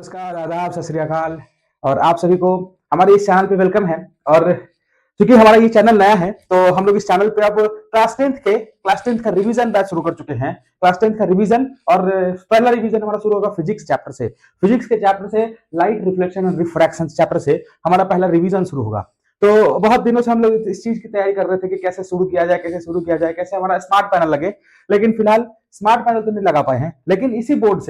नमस्कार, आदाब, सत श्री अकाल और आप सभी को हमारे इस चैनल पे वेलकम है। और चूंकि हमारा ये चैनल नया है तो हम लोग इस चैनल पे अब क्लास टेंथ का रिवीजन बैच शुरू कर चुके हैं। क्लास टेंथ का रिवीजन और पहला रिवीजन हमारा शुरू होगा फिजिक्स चैप्टर से। फिजिक्स के चैप्टर से लाइट रिफ्लेक्शन और रिफ्रैक्शन चैप्टर से हमारा पहला रिवीजन शुरू होगा। तो बहुत दिनों से हम लोग इस चीज की तैयारी कर रहे थे कि कैसे शुरू किया जाए, कैसे हमारा स्मार्ट पैनल लगे। लेकिन फिलहाल स्मार्ट पैनल तो नहीं लगा पाए हैं, लेकिन इसी बोर्ड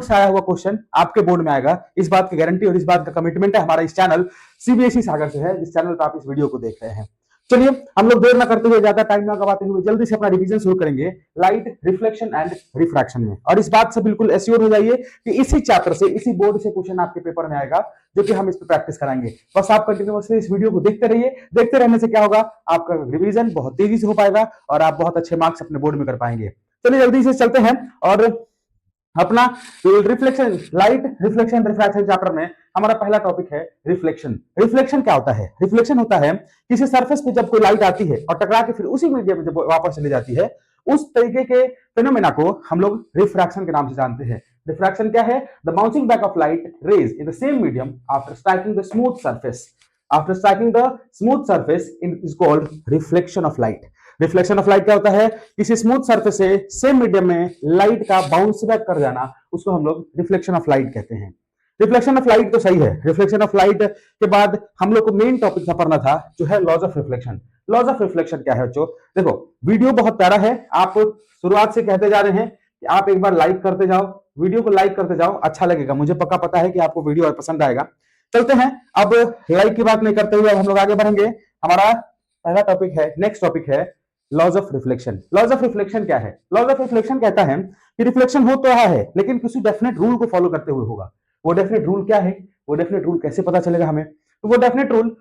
से आया हुआ क्वेश्चन आपके बोर्ड में आएगा। इस बात की गारंटी और इस बात का कमिटमेंट है हमारा इस चैनल सीबीएसई सागर से है, जिस चैनल पर आप इस वीडियो को देख रहे हैं। चलिए हम लोग देर ना करते हुए, ज्यादा टाइम ना गवाते हुए जल्दी से अपना रिवीजन शुरू करेंगे लाइट रिफ्लेक्शन एंड रिफ्रैक्शन में। और इस बात से बिल्कुल एश्योर हो जाइए कि इसी चैप्टर से, इसी बोर्ड से क्वेश्चन आपके पेपर में आएगा, जो कि हम इस पर प्रैक्टिस कराएंगे। बस आप कंटिन्यूअसली इस वीडियो को देखते रहिए। देखते रहने से क्या होगा, आपका रिवीजन बहुत तेजी से हो पाएगा और आप बहुत अच्छे मार्क्स अपने बोर्ड में कर पाएंगे। चलिए जल्दी से चलते हैं और अपना reflection, light reflection refraction chapter में हमारा पहला टॉपिक है रिफ्लेक्शन। रिफ्लेक्शन क्या होता है? रिफ्लेक्शन होता है किसी सरफेस पे जब कोई लाइट आती है और टकरा के फिर उसी मीडियम में जब वापस चली जाती है, उस तरीके के फिनोमेना को हम लोग रिफ्रैक्शन के नाम से जानते हैं। रिफ्रैक्शन क्या है? The bouncing back of light rays in the same medium after striking the smooth surface. After striking the smooth surface is called reflection of light. Reflection of light क्या होता है? किसी स्मूथ सरफेस से same medium में light का bounce back कर जाना, उसको हम लोग रिफ्लेक्शन ऑफ लाइट कहते हैं। रिफ्लेक्शन ऑफ लाइट तो सही है। रिफ्लेक्शन ऑफ लाइट के बाद हम लोग को मेन टॉपिक पढ़ना था, जो है laws of reflection. Laws of reflection क्या है बच्चों? देखो वीडियो बहुत प्यारा है, आप शुरुआत से कहते जा रहे हैं कि आप एक बार लाइक करते जाओ, वीडियो को लाइक करते जाओ, अच्छा लगेगा। मुझे पक्का पता है कि आपको वीडियो पसंद आएगा। चलते हैं, अब लाइक की बात नहीं करते हुए अब हम लोग आगे बढ़ेंगे। हमारा पहला टॉपिक है, नेक्स्ट टॉपिक है laws of reflection. Laws of reflection क्या है? लॉज ऑफ रिफ्लेक्शन कहता है कि रिफ्लेक्शन हो तो रहा है, लेकिन किसी डेफिनेट रूल को फॉलो करते हुए होगा। वो डेफिनेट रूल क्या है? वो डेफिनेट रूल कैसे पता चलेगा हमें? तो वो definite rule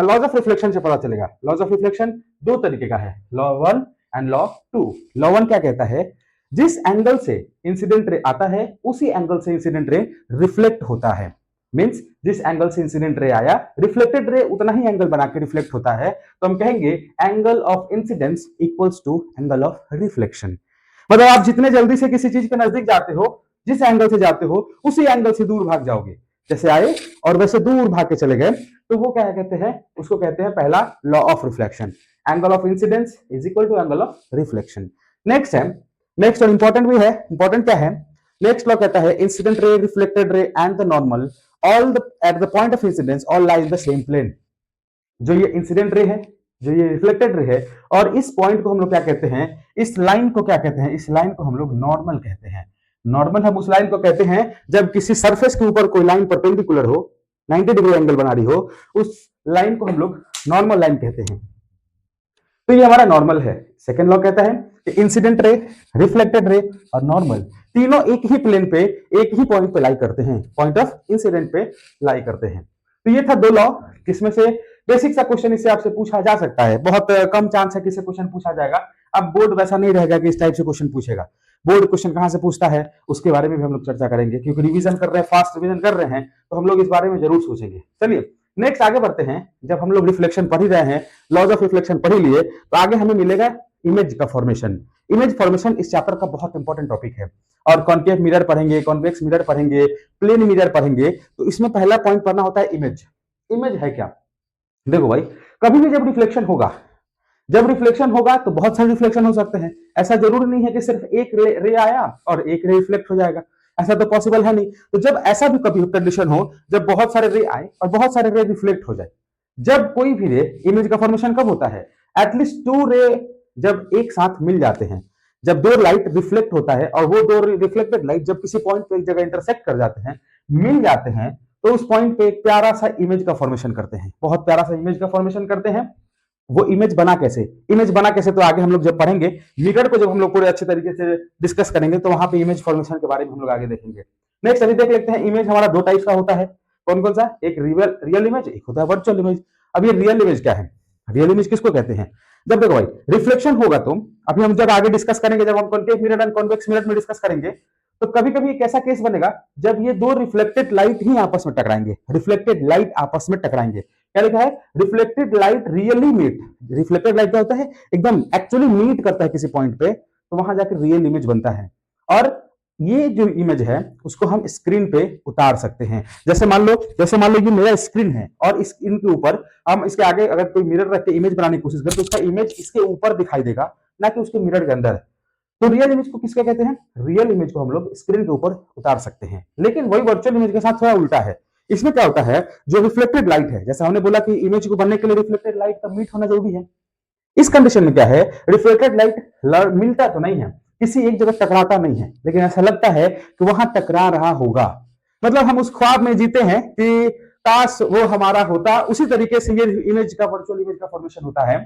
laws of reflection से पता चलेगा। लॉज ऑफ रिफ्लेक्शन दो तरीके का है, law one and law two. Law one क्या कहता है? जिस एंगल से इंसिडेंट रे आता है, उसी एंगल से इंसिडेंट रे रिफ्लेक्ट होता है। मींस जिस एंगल से इंसिडेंट रे आया, रिफ्लेक्टेड रे उतना ही एंगल बना के रिफ्लेक्ट होता है। तो हम कहेंगे angle of incidence equals to angle of reflection. मतलब आप जितने जल्दी से किसी चीज के नजदीक जाते हो, जिस एंगल से जाते हो उसी एंगल से दूर भाग जाओगे। जैसे आए और वैसे दूर भाग के चले गए, तो वो क्या कहते हैं? उसको कहते हैं पहला law of reflection. Angle of incidence is equal to angle of reflection. Next है, नेक्स्ट और इंपॉर्टेंट भी है। इंपॉर्टेंट क्या है? नेक्स्ट लॉ कहता है incident ray, reflected ray and the normal at the point of incidence all lie in the same plane. जो ये इंसिडेंट रे है, जो ये रिफ्लेक्टेड रे है, और इस पॉइंट को हम लोग क्या कहते हैं? इस लाइन को क्या कहते हैं? इस लाइन को हम लोग नॉर्मल कहते हैं। नॉर्मल हम उस लाइन को कहते हैं जब किसी सरफेस के ऊपर कोई लाइन परपेंडिकुलर हो, 90 डिग्री एंगल बना रही हो, उस लाइन को हम लोग नॉर्मल लाइन कहते हैं। तो ये हमारा नॉर्मल है। सेकेंड लॉ कहता है कि इंसिडेंट रे, रिफ्लेक्टेड रे और नॉर्मल तीनों एक ही प्लेन पे, एक ही पॉइंट पे लाई करते हैं, पॉइंट ऑफ इंसिडेंट पे लाई करते हैं। तो ये था दो लॉ, किसमें से बेसिक सा क्वेश्चन इससे आपसे पूछा जा सकता है। बहुत कम चांस है कि इससे क्वेश्चन पूछा जाएगा। अब बोर्ड वैसा नहीं रहेगा कि इस टाइप से क्वेश्चन पूछेगा। बोर्ड क्वेश्चन कहां से पूछता है उसके बारे में भी हम लोग चर्चा करेंगे, क्योंकि रिवीजन कर रहे हैं, फास्ट रिवीजन कर रहे हैं, तो हम लोग इस बारे में जरूर सोचेंगे। चलिए नेक्स्ट आगे बढ़ते हैं। जब हम लोग रिफ्लेक्शन पढ़ ही रहे हैं, लॉज ऑफ रिफ्लेक्शन पढ़ ही लिए, तो आगे हमें मिलेगा इमेज का फॉर्मेशन। इमेज फॉर्मेशन इस चैप्टर का बहुत इंपॉर्टेंट टॉपिक है। और कॉन्केव मिरर पढ़ेंगे, कॉन्वेक्स मिरर पढ़ेंगे, प्लेन मिरर पढ़ेंगे। तो इसमें पहला पॉइंट पढ़ना होता है इमेज। इमेज है क्या? देखो भाई, कभी भी जब रिफ्लेक्शन होगा, तो बहुत सारे रिफ्लेक्शन हो सकते हैं। ऐसा जरूरी नहीं है कि सिर्फ एक रे आया और एक रे रिफ्लेक्ट हो जाएगा, ऐसा तो पॉसिबल है नहीं। तो जब ऐसा भी कभी कंडीशन हो, जब बहुत सारे रे आए और बहुत सारे रे रिफ्लेक्ट हो जाए, जब कोई भी रे, इमेज का फॉर्मेशन कब होता है? एटलीस्ट टू रे जब एक साथ मिल जाते हैं, जब दो लाइट रिफ्लेक्ट होता है और वो दो रिफ्लेक्टेड लाइट जब किसी पॉइंट पे एक जगह इंटरसेक्ट कर जाते हैं, मिल जाते हैं, तो उस पॉइंट पे एक प्यारा सा इमेज का फॉर्मेशन करते हैं, बहुत प्यारा सा इमेज का फॉर्मेशन करते हैं। वो इमेज बना कैसे? इमेज बना कैसे तो आगे हम लोग जब पढ़ेंगे, मिरर को जब हम लोग पूरे अच्छे तरीके से डिस्कस करेंगे, तो वहां पे इमेज फॉर्मेशन के बारे में हम लोग आगे देखेंगे। नेक्स्ट अभी देख लेते हैं, इमेज हमारा दो टाइप का होता है। कौन कौन सा? एक रियल इमेज, एक होता है वर्चुअल इमेज। अब ये रियल इमेज क्या है? रियल इमेज किसको कहते हैं? जब देखो भाई, रिफ्लेक्शन होगा तो अभी हम जब आगे डिस्कस करेंगे, जब हम concave mirror and convex mirror में डिस्कस करेंगे, तो कभी कभी एक ऐसा केस बनेगा जब ये दो रिफ्लेक्टेड लाइट ही आपस में टकराएंगे। रिफ्लेक्टेड लाइट आपस में टकराएंगे, क्या लिखा है? Reflected light really meet. Reflected light क्या होता है? एकदम एक्चुअली मीट करता है किसी पॉइंट पे, तो वहां जाकर रियल इमेज बनता है। और ये जो इमेज है उसको हम स्क्रीन पे उतार सकते हैं। जैसे मान लो ये मेरा स्क्रीन है और इस स्क्रीन के ऊपर हम इसके आगे अगर कोई मिरर रख के इमेज बनाने की कोशिश करें तो उसका इमेज इसके ऊपर दिखाई देगा, ना कि उसके मिरर के अंदर। तो रियल इमेज को किसका कहते हैं? रियल इमेज को हम लोग स्क्रीन के ऊपर उतार सकते हैं। लेकिन वही वर्चुअल इमेज के साथ थोड़ा उल्टा है। इसमें क्या होता है, जो रिफ्लेक्टेड लाइट है, जैसे हमने बोला कि इमेज को बनने के लिए रिफ्लेक्टेड लाइट का मीट होना जरूरी है। इस कंडीशन में क्या है, रिफ्लेक्टेड लाइट मिलता तो नहीं है, किसी एक जगह टकराता नहीं है, लेकिन ऐसा लगता है कि वहां टकरा रहा होगा। मतलब हम उस ख्वाब में जीते हैं कि काश वो हमारा होता। उसी तरीके से ये इमेज का, वर्चुअल इमेज का फॉर्मेशन होता है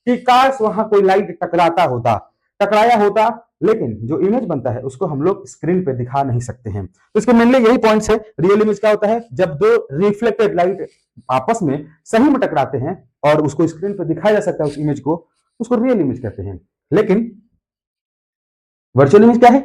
कि काश वहां कोई लाइट टकराता होता, टकराया होता, लेकिन जो इमेज बनता है उसको हम लोग स्क्रीन पे दिखा नहीं सकते हैं। तो इसके मेनली यही पॉइंट्स है। रियल इमेज क्या होता है, जब दो रिफ्लेक्टेड लाइट आपस में सही में टकराते हैं और उसको स्क्रीन पे दिखाया जा सकता है उस इमेज को, उसको रियल इमेज कहते हैं। लेकिन वर्चुअल इमेज क्या है?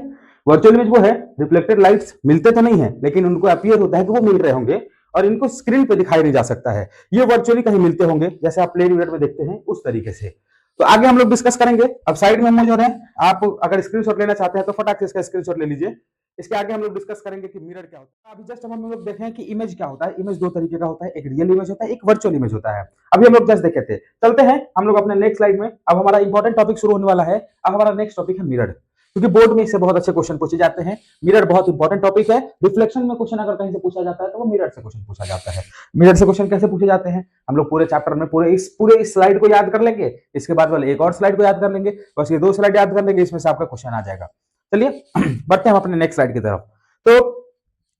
वर्चुअल इमेज वो है, रिफ्लेक्टेड लाइट्स मिलते तो नहीं है, लेकिन उनको अपीयर होता है कि वो मिल रहे होंगे और इनको स्क्रीन पे दिखाई नहीं जा सकता है। ये वर्चुअली कहीं मिलते होंगे, जैसे आप प्लेन मिरर में देखते हैं उस तरीके से। तो आगे हम लोग डिस्कस करेंगे। अब साइड में मौजूद है, आप अगर स्क्रीनशॉट लेना चाहते हैं तो फटाक से इसका स्क्रीनशॉट ले लीजिए। इसके आगे हम लोग डिस्कस करेंगे कि मिरर क्या होता है। अभी जस्ट हम लोग देखें कि इमेज क्या होता है। इमेज दो तरीके का होता है, एक रियल इमेज होता है, एक वर्चुअल इमेज होता है। अभी हम लोग जस्ट देखे थे। चलते हैं हम लोग अपने नेक्स्ट स्लाइड में। अब हमारा इंपॉर्टेंट टॉपिक शुरू होने वाला है। अब हमारा नेक्स्ट टॉपिक है मिरर, क्योंकि बोर्ड में इससे बहुत अच्छे क्वेश्चन पूछे जाते हैं। मिरर बहुत इंपॉर्टेंट टॉपिक है। रिफ्लेक्शन में क्वेश्चन अगर कहीं से पूछा जाता है तो वो मिरर से क्वेश्चन पूछा जाता है। मिरर से क्वेश्चन कैसे पूछे जाते हैं, हम लोग पूरे चैप्टर में पूरे इस स्लाइड को याद कर लेंगे, इसके बाद वाले एक और स्लाइड को याद कर लेंगे, बस ये दो स्लाइड याद कर लेंगे, इसमें से आपका क्वेश्चन आ जाएगा। चलिए बढ़ते हैं हम अपने नेक्स्ट स्लाइड की तरफ। तो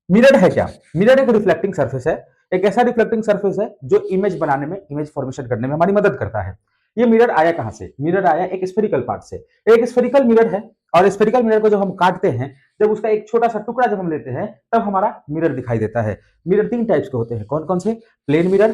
मिरर है क्या? मिरर एक रिफ्लेक्टिंग सरफेस है, एक ऐसा रिफ्लेक्टिंग सरफेस है जो इमेज बनाने में, इमेज फॉर्मेशन करने में हमारी मदद करता है। ये मिरर आया कहां से? मिरर आया एक स्फेरिकल पार्ट से। एक स्फेरिकल मिरर है और स्फेरिकल मिरर को जब हम काटते हैं, जब उसका एक छोटा सा टुकड़ा जब हम लेते हैं, तब हमारा मिरर दिखाई देता है। मिरर तीन टाइप्स के होते हैं। कौन कौन से? Plane mirror,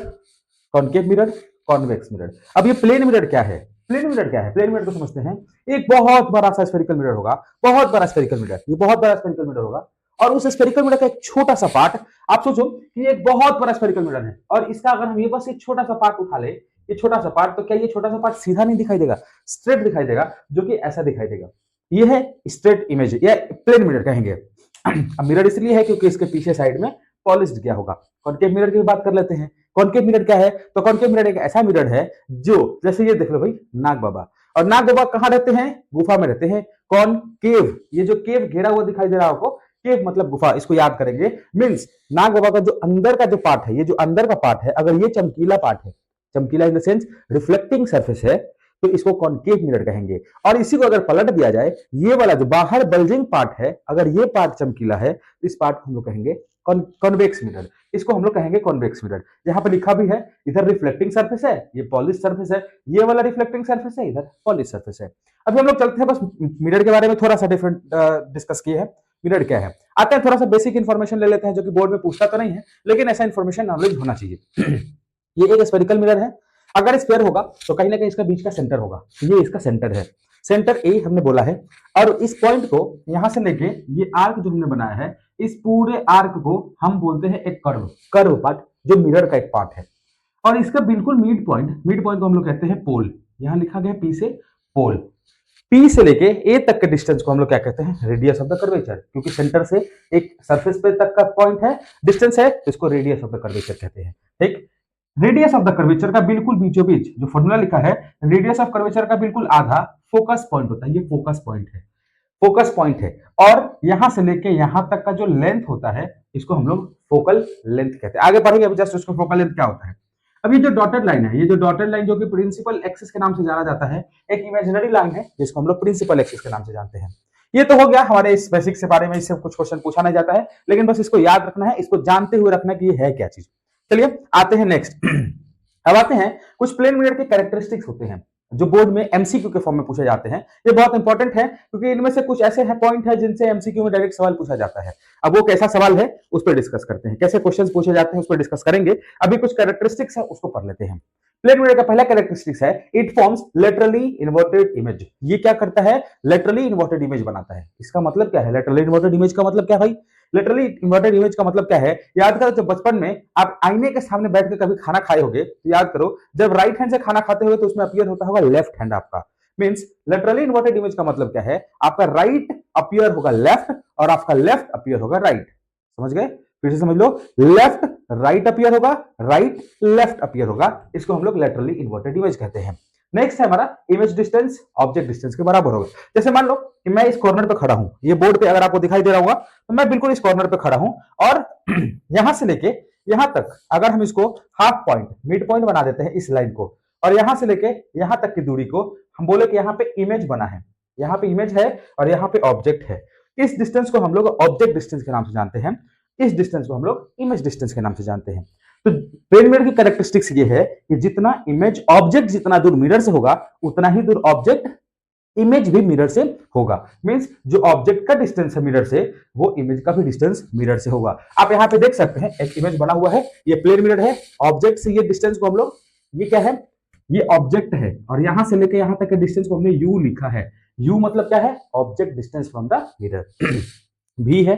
concave mirror, convex mirror. अब ये प्लेन मिरर क्या है? प्लेन मिरर क्या है? प्लेन मिरर को समझते हैं। एक बहुत बड़ा सा स्फेरिकल मिरर होगा, बहुत बड़ा स्फेरिकल मिरर, ये बहुत बड़ा स्फेरिकल मिरर होगा और उस स्फेरिकल मिरर का एक छोटा सा पार्ट, आप सोचो कि एक बहुत बड़ा स्फेरिकल मिरर है और इसका अगर हम ये बस एक छोटा सा पार्ट उठा ले, ये छोटा सा पार्ट, तो क्या ये छोटा सा पार्ट सीधा नहीं दिखाई देगा? स्ट्रेट दिखाई देगा, जो कि ऐसा दिखाई देगा। ये है स्ट्रेट इमेज या प्लेन मिरर कहेंगे। अब मिरर इसलिए है क्योंकि इसके पीछे साइड में पॉलिश्ड किया होगा। कॉनकेव मिरर की बात कर लेते हैं। कॉनकेव मिरर क्या है? तो कॉनकेव मिरर एक ऐसा मिरर है जो, जैसे ये देख लो भाई, नाग बाबा, और नाग बाबा कहां रहते हैं? गुफा में रहते हैं। कॉनकेव, ये जो केव घेरा हुआ दिखाई दे रहा है आपको, केव मतलब गुफा, इसको याद करेंगे। मींस नाग बाबा का जो अंदर का जो पार्ट है, ये जो अंदर का पार्ट है, अगर ये चमकीला पार्ट है, चमकीला in the sense reflecting surface है, तो इसको कॉनकेव मिरर कहेंगे। और इसी को अगर पलट दिया जाए, ये वाला जो बाहर बल्जिंग पार्ट है, अगर ये पार्ट चमकीला है, तो इस पार्ट को हम लोग कहेंगे कॉन्वेक्स मिरर। इसको हम लोग कहेंगे कॉन्वेक्स मिरर। यहाँ पे लिखा भी है, इधर रिफ्लेक्टिंग सरफेस है, ये पॉलिश सरफेस है, ये वाला रिफ्लेक्टिंग सरफेस है, इधर पॉलिश सरफेस है। अभी हम लोग चलते हैं, बस मिरर के बारे में थोड़ा सा डिफरेंट डिस्कस किए हैं। मिरर क्या है, आते हैं थोड़ा सा बेसिक इन्फॉर्मेशन ले लेते हैं, जो कि बोर्ड में पूछता तो नहीं है, लेकिन ऐसा इन्फॉर्मेशन नॉलेज होना चाहिए। ये एक स्फेरिकल मिरर है। अगर स्फेयर होगा तो कहीं ना कहीं इसका बीच का सेंटर होगा, ये इसका सेंटर है, सेंटर ए हमने बोला है। और इस पॉइंट को यहां से लेके ये आर्क जो हमने बनाया है, इस पूरे आर्क को हम बोलते हैं एक कर्व, कर्व पार्ट, जो मिरर का एक पार्ट है। और इसका बिल्कुल मिड पॉइंट को हम लोग कहते हैं पोल। यहां लिखा गया पी से पोल। पी से लेके ए तक के डिस्टेंस को हम लोग क्या कहते हैं? रेडियस ऑफ द कर्वेचर, क्योंकि सेंटर से एक सरफेस पे तक का पॉइंट है, डिस्टेंस है, तो इसको रेडियस ऑफ द कर्वेचर कहते हैं। ठीक, रेडियस ऑफ द कर्वेचर का बिल्कुल बीचों बीच जो फॉर्मूला लिखा है, रेडियस ऑफ कर्वेचर का बिल्कुल आधा फोकस पॉइंट होता है। ये फोकस पॉइंट है, फोकस पॉइंट है। और यहां से लेके यहां तक का जो लेंथ होता है, इसको हम लोग फोकल लेंथ कहते हैं। आगे पढ़ेंगे अभी जस्ट उसको फोकल लेंथ क्या होता है। अब ये जो डॉटेड लाइन है, ये जो डॉटेड लाइन जो कि प्रिंसिपल एक्सिस के नाम से जाना जाता है, एक इमेजिनरी लाइन है जिसको हम लोग प्रिंसिपल एक्सिस के नाम से जानते हैं। ये तो हो गया हमारे इस बेसिक से बारे में, इससे कुछ क्वेश्चन पूछा नहीं जाता है, लेकिन बस इसको याद रखना है, इसको जानते हुए रखना कि ये है क्या चीज। चलिए आते हैं नेक्स्ट। अब आते हैं कुछ प्लेन मिरर के कैरेक्टरिस्टिक्स होते हैं जो बोर्ड में एमसीक्यू के फॉर्म में पूछे जाते हैं। ये बहुत इंपॉर्टेंट है क्योंकि इनमें से कुछ ऐसे हैं पॉइंट है जिनसे एमसीक्यू में डायरेक्ट सवाल पूछा जाता है। अब वो कैसा सवाल है उस पर डिस्कस करते हैं, कैसे क्वेश्चंस पूछे जाते हैं उस पर डिस्कस करेंगे। अभी कुछ कैरेक्टरिस्टिक्स है उसको पढ़ लेते हैं। प्लेन मिरर का पहला कैरेक्टरिस्टिक्स है, it forms laterally inverted image. ये क्या करता है? लेटरली इन्वर्टेड इमेज बनाता है। इसका मतलब क्या है? लेटरली इन्वर्टेड इमेज का मतलब क्या भाई? लेटरली इन्वर्टेड इमेज का मतलब क्या है? याद करो, जब बचपन में आप आईने के सामने बैठ के कभी खाना खाए होगे, तो याद करो, जब राइट हैंड से खाना खाते हुए तो उसमें अपीयर होता होगा लेफ्ट हैंड आपका, मींस लेटरली इन्वर्टेड इमेज का मतलब क्या है, आपका राइट अपीयर होगा लेफ्ट और आपका लेफ्ट अपीयर होगा राइट। समझ गए? फिर से समझ लो, लेफ्ट राइट अपीयर होगा, राइट लेफ्ट अपीयर होगा, इसको हम लोग लेटरली इन्वर्टेड इमेज कहते हैं। नेक्स्ट है हमारा इमेज डिस्टेंस ऑब्जेक्ट डिस्टेंस के बराबर होगा। जैसे मान लो कि मैं इस कॉर्नर पे खड़ा हूं, ये बोर्ड पे अगर आपको दिखाई दे रहा होगा तो मैं बिल्कुल इस कॉर्नर पे खड़ा हूं और यहां से लेके यहां तक अगर हम इसको हाफ पॉइंट मिड पॉइंट बना देते हैं इस लाइन को, और यहां से लेके यहां तक की दूरी को हम बोले कि यहां पे इमेज बना है, यहां पे इमेज है और यहां पे ऑब्जेक्ट है, इस डिस्टेंस को हम लोग ऑब्जेक्ट डिस्टेंस के नाम से जानते हैं, इस डिस्टेंस को हम लोग इमेज डिस्टेंस के नाम से जानते हैं। तो प्लेन मिरर की कैरेक्टरिस्टिक्स ये है कि जितना इमेज ऑब्जेक्ट जितना दूर मिरर से होगा उतना ही दूर ऑब्जेक्ट इमेज भी मिरर से होगा। मींस जो ऑब्जेक्ट का डिस्टेंस है मिरर से, वो इमेज का भी डिस्टेंस मिरर से होगा। आप यहाँ पे देख सकते हैं एक इमेज बना हुआ है, ये प्लेन मिरर है, ऑब्जेक्ट से ये डिस्टेंस को हम लोग, ये क्या है, ये ऑब्जेक्ट है और यहां से लेकर यहां तक के डिस्टेंस को हमने यू लिखा है। यू मतलब क्या है, object distance from the mirror. भी है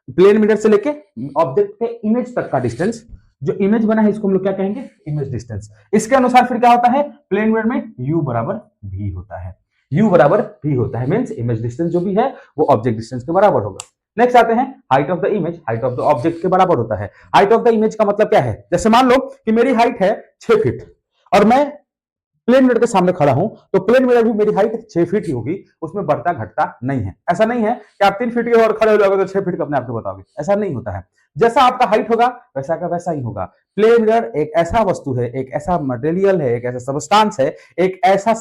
प्लेन मिरर से लेके ऑब्जेक्ट के इमेज तक का डिस्टेंस, जो इमेज बना है इसको हम लोग क्या कहेंगे, इमेज डिस्टेंस। इसके अनुसार फिर क्या होता है, प्लेन मिरर में u बराबर v होता है, u बराबर v होता है, मींस इमेज डिस्टेंस जो भी है वो ऑब्जेक्ट डिस्टेंस के बराबर होगा। नेक्स्ट आते हैं height of the image, height of the object के बराबर होता है। हाइट ऑफ द इमेज का मतलब क्या है, जैसे मान लो कि मेरी हाइट है 6 फीट और मैं प्लेन मिरर के सामने खड़ा हूं, तो प्लेन मिरर भी मेरी हाइट 6 फीट ही होगी, उसमें बढ़ता घटता नहीं है। ऐसा नहीं है कि आप 3 फीट के और खड़े हो जाओगे तो 6 फीट का अपने आप को बताओगे, ऐसा नहीं होता है। जैसा आपका हाइट होगा वैसा का वैसा ही होगा। प्लेन मिरर एक ऐसा वस्तु है, एक ऐसा मटेरियल है, एक ऐसा सबस्टांस है, एक ऐसा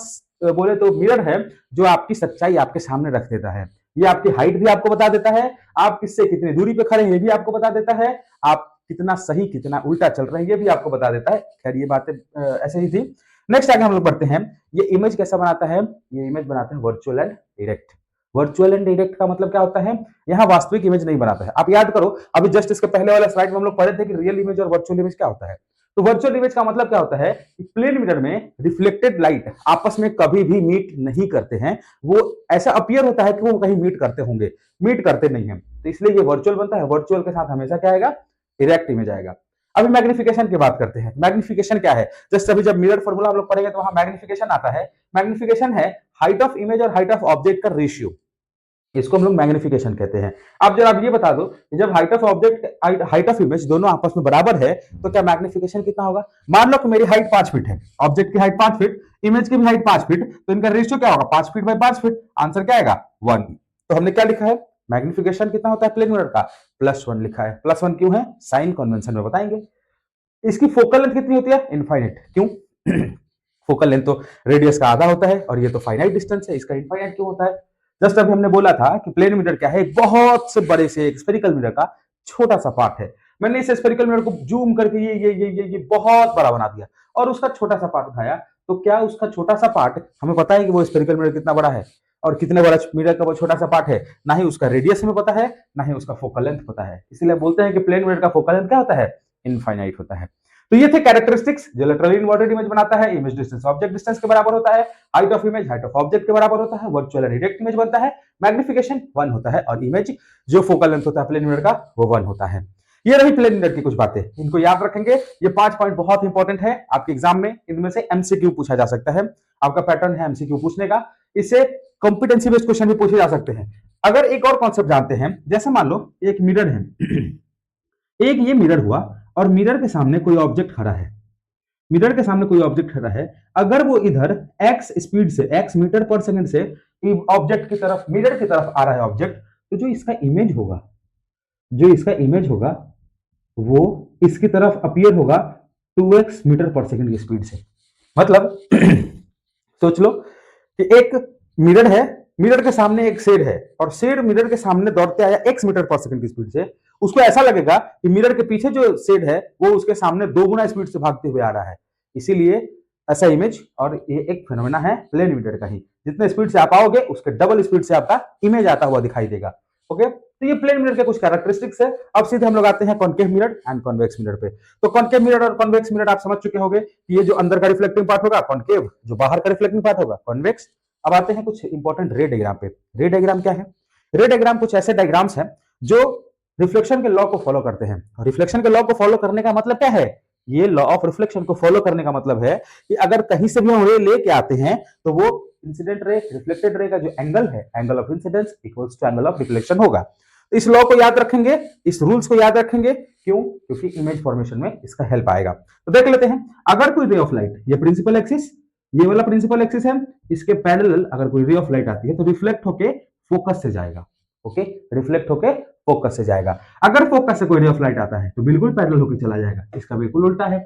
बोले तो मिरर है जो आपकी सच्चाई आपके सामने रख देता है। ये आपकी हाइट भी आपको बता देता है, आप किससे कितनी दूरी पे खड़े हैं ये भी आपको बता देता है, आप कितना सही कितना उल्टा चल रहे हैं ये भी आपको बता देता है। खैर ये बातें ऐसे ही थी। नेक्स्ट आगे हम लोग बढ़ते हैं, ये इमेज कैसा बनाता है, ये इमेज बनाता है virtual and direct. Virtual and direct का मतलब क्या होता है, यहाँ वास्तविक इमेज नहीं बनाता है। आप याद करो अभी जस्ट इसके पहले वाले स्लाइड में हम लोग पढ़े थे कि रियल इमेज और वर्चुअल इमेज क्या होता है। तो वर्चुअल इमेज का मतलब क्या होता है कि प्लेन मिरर में रिफ्लेक्टेड लाइट आपस में कभी भी मीट नहीं करते हैं, वो ऐसा अपीयर होता है कि वो कहीं मीट करते होंगे, मीट करते नहीं है, तो इसलिए ये वर्चुअल बनता है। वर्चुअल के साथ हमेशा क्या आएगा, डायरेक्ट इमेज आएगा। अभी मैग्निफिकेशन की बात करते हैं। मैग्निफिकेशन क्या है, जस्ट अभी जब मिरर फॉर्मूला हम लोग पढ़ेंगे तो वहां मैग्निफिकेशन आता है। मैग्निफिकेशन है हाइट ऑफ इमेज और हाइट ऑफ ऑब्जेक्ट का रेशियो, इसको हम लोग मैग्निफिकेशन कहते हैं। अब जब आप ये बता दो कि जब height of object height of image दोनों आपस में बराबर है तो क्या मैग्निफिकेशन कितना होगा। मान लो कि मेरी हाइट 5 फीट है, ऑब्जेक्ट की हाइट 5 फीट, इमेज की भी हाइट 5 फीट, तो इनका रेशियो क्या होगा, 5 फीट बाय 5 फीट। आंसर क्या आएगा, 1। तो हमने क्या लिखा है, मैग्निफिकेशन कितना होता है प्लेन मिरर का, +1 लिखा है। +1 क्यों है, साइन कन्वेंशन में बताएंगे। इसकी फोकल लेंथ कितनी होती है, इनफाइनाइट। क्यों फोकल लेंथ तो रेडियस का आधा होता है और ये तो फाइनाइट डिस्टेंस है, इसका इनफाइनाइट क्यों होता है। जस्ट अभी हमने बोला था कि प्लेन मिरर क्या है, एक बहुत से बड़े से एक स्फेरिकल मिरर का छोटा सा पार्ट है। मैंने इस स्फेरिकल मिरर को जूम करके ये बहुत बड़ा बना दिया और उसका छोटा सा पार्ट उठाया, तो क्या उसका छोटा सा पार्ट, हमें पता है कि वो स्फेरिकल मिरर कितना बड़ा है और कितने बड़ा मिरर का वो छोटा सा पार्ट है, ना ही उसका रेडियस हमें पता है ना ही उसका फोकल लेंथ पता है। इसलिए बोलते हैं कि प्लेन मिरर का फोकल लेंथ क्या होता है, इनफाइनाइट होता है। तो ये थे कैरेक्टरिस्टिक्स जो लेटरली इन्वर्टेड इमेज बनाता है। इमेज डिस्टेंस ऑब्जेक्ट डिस्टेंस के बराबर होता है, height of image height of object के बराबर होता है, वर्चुअल एंड डायरेक्ट इमेज बनता है, मैग्निफिकेशन 1 होता है और इमेज जो फोकल लेंथ होता है प्लेन मिरर का वो 1 होता है। ये रही प्लेन मिरर की कुछ बातें, इनको याद रखेंगे। ये 5 पॉइंट बहुत इंपॉर्टेंट है आपके एग्जाम में, इनमें से एमसीक्यू पूछा जा सकता है। आपका पैटर्न है एमसीक्यू पूछने का, इससे कॉम्पिटेंसी बेस्ड क्वेश्चन भी पूछे जा सकते हैं। अगर एक और कॉन्सेप्ट जानते हैं, जैसे मान लो एक मिरर है एक ये मिरर हुआ और मिरर के सामने कोई ऑब्जेक्ट खड़ा है, मिरर के सामने कोई ऑब्जेक्ट खड़ा है, अगर वो इधर x स्पीड से x मीटर पर सेकंड से ऑब्जेक्ट की तरफ मिरर की तरफ आ रहा है ऑब्जेक्ट, तो जो इसका इमेज होगा वो इसकी तरफ अपीयर होगा 2x मीटर पर सेकंड की स्पीड से। मतलब सोच लो कि एक मिरर है, मिरर के सामने एक शेर है और शेर मिरर के सामने दौड़ते आया x मीटर पर सेकंड की स्पीड से, उसको ऐसा लगेगा कि मिरर के पीछे जो शेर है वो उसके सामने 2 गुना स्पीड से भागते हुए आ रहा है। इसीलिए ऐसा इमेज, और ये एक फिनोमेना है प्लेन मिरर का ही, जितने स्पीड से आप आओगे उसके डबल स्पीड से आपका इमेज आता हुआ दिखाई देगा। ओके, तो ये प्लेन मिरर के कुछ कैरेक्टरिस्टिक्स है। अब सीधे हम लोग आते हैं concave mirror and convex mirror पे। तो कॉनकेव मिरर और कॉन्वेक्स मिरर आप समझ चुके होंगे कि ये जो अंदर का रिफ्लेक्टिंग पार्ट होगा कॉनकेव, जो बाहर का रिफ्लेक्टिंग पार्ट होगा कॉन्वेक्स। अब आते हैं कुछ इंपॉर्टेंट रे डायग्राम पे। रे डायग्राम क्या है, रे डायग्राम कुछ ऐसे डायग्राम्स हैं जो रिफ्लेक्शन के लॉ को फॉलो करते हैं। रिफ्लेक्शन के लॉ को फॉलो करने का मतलब क्या है, ये लॉ ऑफ रिफ्लेक्शन को फॉलो करने का मतलब है कि अगर कहीं से भी हम रे लेके आते हैं तो वो इंसिडेंट रे रिफ्लेक्टेड रे का जो एंगल है, angle of incidence equals to angle of reflection होगा। तो इस लॉ को याद रखेंगे, इस रूल्स को याद रखेंगे, क्यों? क्योंकि इमेज फॉर्मेशन में इसका हेल्प आएगा। तो देख लेते हैं, अगर कोई रे ऑफ लाइट, ये प्रिंसिपल एक्सिस, ये वाला प्रिंसिपल एक्सिस है, इसके पैरेलल अगर कोई रे ऑफ लाइट आती है तो रिफ्लेक्ट होके फोकस से जाएगा। ओके, रिफ्लेक्ट होके फोकस से जाएगा। अगर फोकस से कोई रे ऑफ लाइट आता है तो बिल्कुल पैरेलल होकर चला जाएगा, इसका बिल्कुल उल्टा है।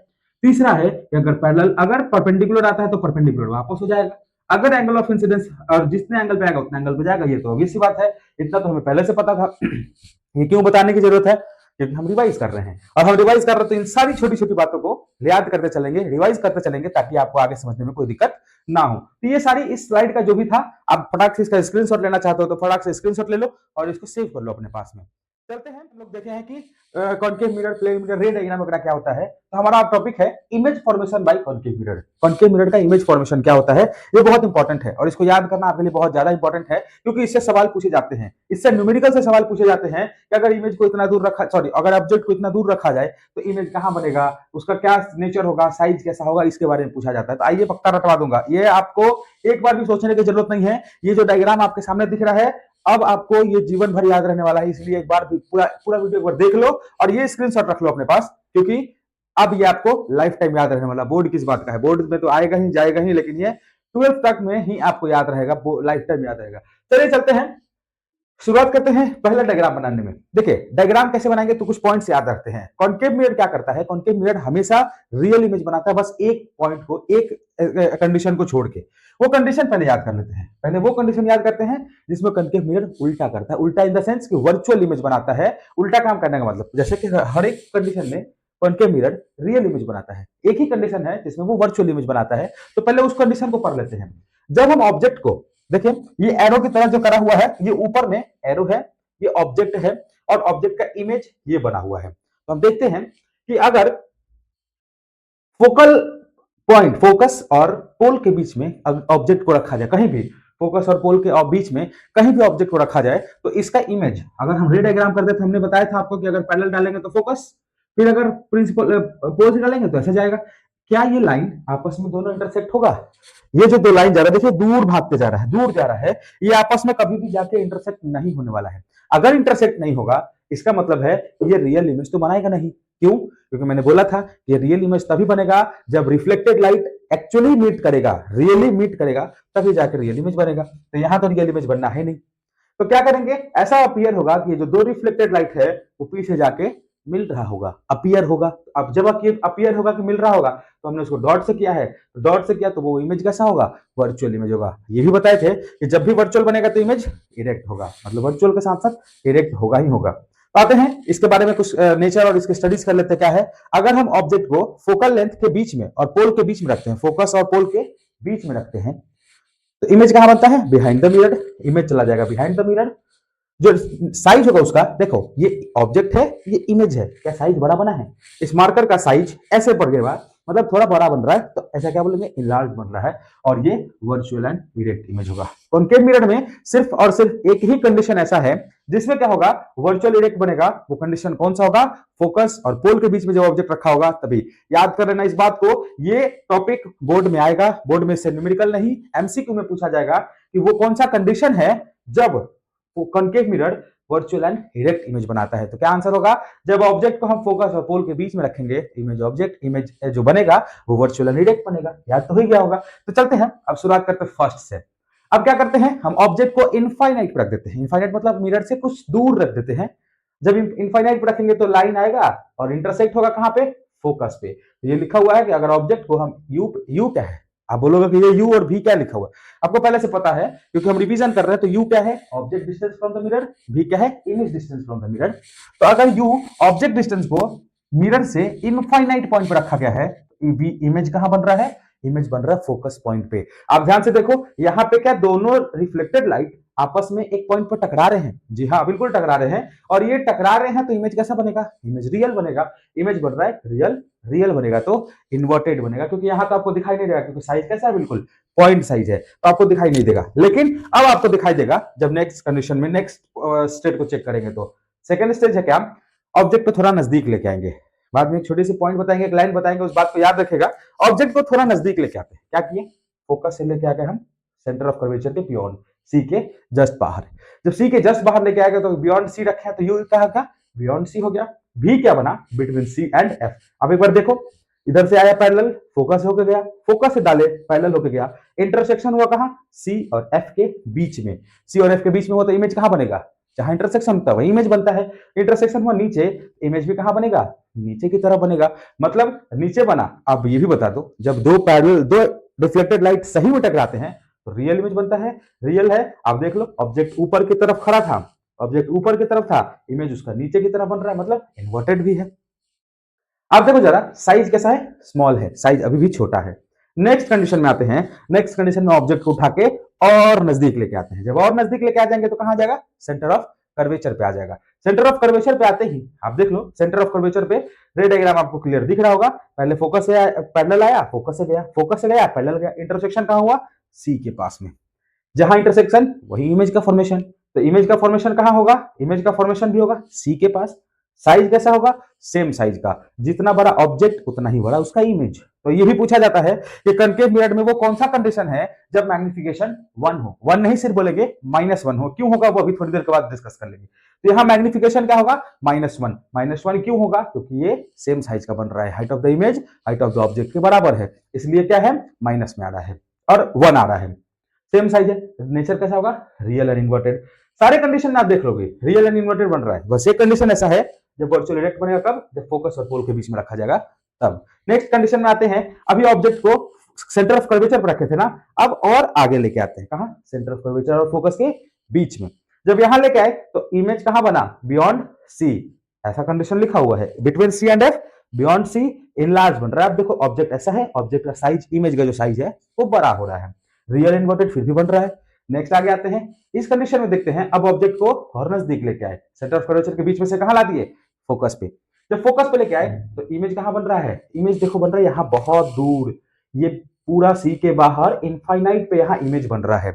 तीसरा है कि अगर पैरेलल, अगर परपेंडिकुलर आता है तो परपेंडिकुलर वापस हो जाएगा। अगर एंगल ऑफ इंसिडेंस और जितने एंगल पे आएगा उतने एंगल पे जाएगा, ये तो ऑब्वियस सी बात है, इतना तो हमें पहले से पता था। ये क्यों बताने की जरूरत है? क्योंकि हम रिवाइज कर रहे हैं, और हम रिवाइज कर रहे हैं तो इन सारी छोटी छोटी बातों को याद करते चलेंगे, रिवाइज करते चलेंगे, ताकि आपको आगे समझने में कोई दिक्कत ना हो। तो ये सारी इस स्लाइड का जो भी था, आप फटाक से इसका स्क्रीनशॉट लेना चाहते हो तो फटाक से स्क्रीनशॉट ले लो और इसको सेव कर लो अपने पास में। चलते हैं, हम लोग देखे हैं कि concave mirror, plane mirror, ray diagram वगैरह क्या होता है। तो हमारा टॉपिक है image formation by concave mirror. Concave mirror का इमेज फॉर्मेशन क्या होता है, ये बहुत इंपॉर्टेंट है और इसको याद करना आपके लिए बहुत ज्यादा इंपॉर्टेंट है, क्योंकि इससे सवाल पूछे जाते हैं, इससे न्यूमेरिकल से सवाल पूछे जाते हैं कि अगर इमेज को इतना दूर रखा, सॉरी, अगर ऑब्जेक्ट को इतना दूर रखा जाए तो इमेज कहां बनेगा, उसका क्या नेचर होगा, साइज कैसा होगा, इसके बारे में पूछा जाता है। तो आइए पक्का रटवा दूंगा, ये आपको एक बार भी सोचने की जरूरत नहीं है। ये जो डायग्राम आपके सामने दिख रहा है, अब आपको ये जीवन भर याद रहने वाला है, इसलिए एक बार पूरा पूरा वीडियो एक बार देख लो और ये स्क्रीनशॉट रख लो अपने पास, क्योंकि अब ये आपको लाइफ टाइम याद रहने वाला। बोर्ड किस बात का है, बोर्ड में तो आएगा ही जाएगा ही, लेकिन ये 12th तक में ही आपको याद रहेगा, लाइफ टाइम याद रहेगा। चलिए चलते हैं, शुरुआत करते हैं पहला डायग्राम बनाने में। देखिए डायग्राम कैसे बनाएंगे, तो कुछ पॉइंट्स याद रखते हैं। कॉन्केव मिरर क्या करता है, कॉन्केव मिरर हमेशा रियल इमेज बनाता है, बस एक पॉइंट को, एक कंडीशन को छोड़ के। वो कंडीशन पहले याद कर लेते हैं, पहले वो कंडीशन याद करते हैं जिसमें कॉन्केव मिरर उल्टा करता है। उल्टा इन द सेंस कि वर्चुअल इमेज बनाता है। उल्टा काम करने का मतलब, जैसे कि हर एक कंडीशन में कॉन्केव मिरर रियल इमेज बनाता है, एक ही कंडीशन है जिसमें वो वर्चुअल इमेज बनाता है। तो पहले उस कंडीशन को पढ़ लेते हैं। जब हम ऑब्जेक्ट को, देखिए ये एरो की तरह जो करा हुआ है, ये ऊपर में एरो है, ये ऑब्जेक्ट है, और ऑब्जेक्ट का इमेज ये बना हुआ है। तो हम देखते हैं कि अगर फोकल पॉइंट, फोकस और पोल के बीच में ऑब्जेक्ट को रखा जाए, कहीं भी फोकस और पोल के बीच में कहीं भी ऑब्जेक्ट को रखा जाए, तो इसका इमेज, अगर हम रे डायग्राम करते थे, हमने बताया था आपको कि अगर पैरेलल डालेंगे तो फोकस, फिर अगर प्रिंसिपल पोल से डालेंगे तो ऐसे जाएगा। क्या ये लाइन आपस में दोनों इंटरसेक्ट होगा? ये जो दो लाइन जा रहा है, देखिए दूर भागते जा रहा है, दूर जा रहा है, ये आपस में कभी भी जाके इंटरसेक्ट नहीं होने वाला है। अगर इंटरसेक्ट नहीं होगा, इसका मतलब है ये रियल इमेज तो बनाएगा नहीं। क्यों? क्योंकि मैंने बोला था ये रियल इमेज तभी बनेगा जब रिफ्लेक्टेड लाइट एक्चुअली मीट करेगा, रियली मीट करेगा, तभी जाकर रियल इमेज बनेगा। तो यहां तो रियल इमेज बनना है नहीं, तो क्या करेंगे, ऐसा अपीयर होगा कि जो दो रिफ्लेक्टेड लाइट है वो पीछे जाके मिल रहा होगा, अपीयर होगा। अब जब अपीयर होगा कि मिल रहा होगा, तो हमने उसको डॉट से किया है, डॉट से किया तो वो इमेज कैसा होगा, वर्चुअल इमेज होगा। ये भी बताए थे कि जब भी वर्चुअल बनेगा तो इमेज इरेक्ट होगा, मतलब वर्चुअल के साथ साथ इरेक्ट होगा ही होगा। तो आते हैं इसके बारे में कुछ नेचर और इसके स्टडीज कर लेते हैं। क्या है, अगर हम ऑब्जेक्ट को फोकल लेंथ के बीच में और पोल के बीच में रखते हैं, फोकस और पोल के बीच में रखते हैं, तो इमेज कहां बनता है, बिहाइंड द मिरर। इमेज चला जाएगा बिहाइंड द मिरर। जो साइज होगा उसका, देखो ये ऑब्जेक्ट है, ये इमेज है, क्या साइज बड़ा बना है? इस मार्कर का साइज ऐसे पड़ गया, मतलब थोड़ा बड़ा बन रहा है, तो ऐसा क्या बोलेंगे, इनलार्ज बन रहा है, और ये वर्चुअल एंड इरेक्ट इमेज होगा। कॉन्केव मिरर में सिर्फ और सिर्फ एक ही कंडीशन ऐसा है जिसमें क्या होगा, वर्चुअल इरेक्ट बनेगा। वो कंडीशन कौन सा होगा, फोकस और पोल के बीच में जो ऑब्जेक्ट रखा होगा तभी। याद कर लेना इस बात को, ये टॉपिक बोर्ड में आएगा, बोर्ड में से न्यूमेरिकल नहीं, एमसीक्यू में पूछा जाएगा कि वो कौन सा कंडीशन है जब concave mirror virtual and erect image बनाता है। तो क्या आंसर होगा, जब ऑब्जेक्ट को हम फोकस और पोल के बीच में रखेंगे, इमेज ऑब्जेक्ट इमेज जो बनेगा वो वर्चुअल एंड इरेक्ट बनेगा। याद तो हो गया होगा। तो चलते हैं, अब शुरुआत करते हैं फर्स्ट से। अब क्या करते हैं, हम ऑब्जेक्ट को इनफाइनाइट पर रख देते हैं। इनफाइनाइट मतलब मिरर से कुछ दूर रख देते हैं। जब इनफाइनाइट पर रखेंगे तो लाइन आएगा और इंटरसेक्ट होगा कहां पे, फोकस पे। ये लिखा हुआ है कि अगर ऑब्जेक्ट को हम यू क्या है, आप बोलोगे कि ये यू और भी क्या लिखा हुआ है, आपको पहले से पता है क्योंकि हम रिवीजन कर रहे हैं। तो यू क्या है, object distance from the mirror, भी क्या है, image distance from the mirror. तो अगर यू ऑब्जेक्ट डिस्टेंस को मिरर से इनफाइनाइट पॉइंट पर रखा गया है, इमेज कहां बन रहा है, इमेज बन रहा है फोकस पॉइंट पे। आप ध्यान से देखो, यहां पे क्या दोनों रिफ्लेक्टेड लाइट आपस में एक पॉइंट पर टकरा रहे हैं। जी हाँ, बिल्कुल टकरा रहे हैं, और ये टकरा रहे हैं तो इमेज कैसा बनेगा, इमेज रियल बनेगा। इमेज बन रहा है रियल, रियल बनेगा तो इन्वर्टेड बनेगा, क्योंकि यहां तो आपको दिखाई नहीं देगा, क्योंकि साइज कैसा है, बिल्कुल पॉइंट साइज है, तो आपको दिखाई नहीं देगा। लेकिन अब आपको दिखाई देगा जब नेक्स्ट कंडीशन में, नेक्स्ट स्टेट को चेक करेंगे। तो सेकंड स्टेज है क्या, ऑब्जेक्ट को थोड़ा नजदीक लेके आएंगे। बाद में एक छोटी सी पॉइंट बताएंगे, एक लाइन बताएंगे, उस बात को याद रखेगा। ऑब्जेक्ट को थोड़ा नजदीक लेके आते हैं, क्या किए, फोकस से लेके आ गए हम सेंटर ऑफ कर्वेचर के बियॉन्ड, सी के जस्ट बाहर। जब सी के जस्ट बाहर लेके आएगा तो बियॉन्ड सी रखा है तो यू क्या होगा, बियॉन्ड सी हो गया। भी क्या बना, बिटवीन सी एंड एफ। अब एक बार देखो, इधर से आया पैरेलल, फोकस होके गया, फोकस से डाले पैरेलल होके गया, इंटरसेक्शन हुआ कहां, सी और एफ के बीच में। सी और एफ के बीच में हुआ तो इमेज कहां बनेगा, जहां इंटरसेक्शन होता है वही इमेज बनता है। इंटरसेक्शन हुआ नीचे, इमेज भी कहां बनेगा, नीचे की तरफ बनेगा, मतलब नीचे बना। अब ये भी बता दो, जब दो पैरेलल, दो रिफ्लेक्टेड लाइट सही में टकराते हैं तो रियल इमेज बनता है। रियल है, अब देख लो, ऑब्जेक्ट ऊपर की तरफ खड़ा था, ऑब्जेक्ट ऊपर की तरफ था, इमेज उसका नीचे की तरफ बन रहा है, मतलब इन्वर्टेड भी है। आप देखो जरा, साइज कैसा है, स्मॉल है, साइज अभी भी छोटा है। नेक्स्ट कंडीशन में आते हैं। नेक्स्ट कंडीशन में ऑब्जेक्ट को उठा के और नजदीक लेके आते हैं। जब और नजदीक लेके आ जाएंगे तो कहां जाएगा, सेंटर ऑफ कर्वेचर पे आ जाएगा। सेंटर ऑफ कर्वेचर पे आते ही आप देख लो, सेंटर ऑफ कर्वेचर पे रे डायग्राम आपको क्लियर दिख रहा होगा। पहले फोकस से पैरेलल आया, फोकस से गया, फोकस से गया पैरेलल गया, इंटरसेक्शन कहां हुआ, सी के पास में। जहां इंटरसेक्शन वही इमेज का फॉर्मेशन, तो इमेज का फॉर्मेशन कहां होगा, इमेज का फॉर्मेशन भी होगा सी के पास। साइज कैसा होगा, सेम साइज का, जितना बड़ा ऑब्जेक्ट उतना ही बड़ा उसका इमेज। तो ये भी पूछा जाता है कि कनकेव मिरर में वो कौन सा कंडीशन है जब मैग्निफिकेशन 1 हो, 1 नहीं सिर्फ बोलेंगे -1 हो। क्यों होगा वो अभी थोड़ी देर के बाद डिस्कस कर लेंगे। तो यहाँ मैग्निफिकेशन क्या होगा, -1। -1 क्यों होगा, क्योंकि ये सेम साइज का बन रहा है, height of the image height of the object के बराबर है, इसलिए क्या है, माइनस में आ रहा है और 1 आ रहा है। सेम साइज है, नेचर कैसा होगा, रियल एंड इन्वर्टेड। सारे कंडीशन में आप देख लोगे रियल एंड इन्वर्टेड बन रहा है। बस एक कंडीशन ऐसा है जब वर्चुअल इरेक्ट बनेगा, कब, जब फोकस और पोल के बीच में रखा जाएगा तब। नेक्स्ट कंडीशन में आते हैं, अभी ऑब्जेक्ट को सेंटर ऑफ कर्वेचर पर रखे थे ना, अब और आगे लेके आते हैं, कहां, सेंटर ऑफ कर्वेचर और फोकस के बीच में। जब यहां लेके आए तो इमेज कहां बना, बियॉन्ड सी, ऐसा कंडीशन लिखा हुआ है, between C and F, beyond C, enlarge बन रहा है। अब देखो ऑब्जेक्ट ऐसा है, ऑब्जेक्ट का साइज, इमेज का जो साइज है वो बड़ा हो रहा है, रियल इन्वर्टेड फिर भी बन रहा है। नेक्स्ट आगे आते हैं, इस कंडीशन में देखते हैं, अब ऑब्जेक्ट को और नजदीक लेके आए, सेंटर ऑफ कर्वेचर के बीच में से कहां ला दिए, फोकस पे। जब फोकस पे लेके आए तो इमेज कहां बन रहा है, इमेज देखो बन रहा है यहां बहुत दूर, ये पूरा सी के बाहर इनफाइनाइट पे यहां इमेज बन रहा है,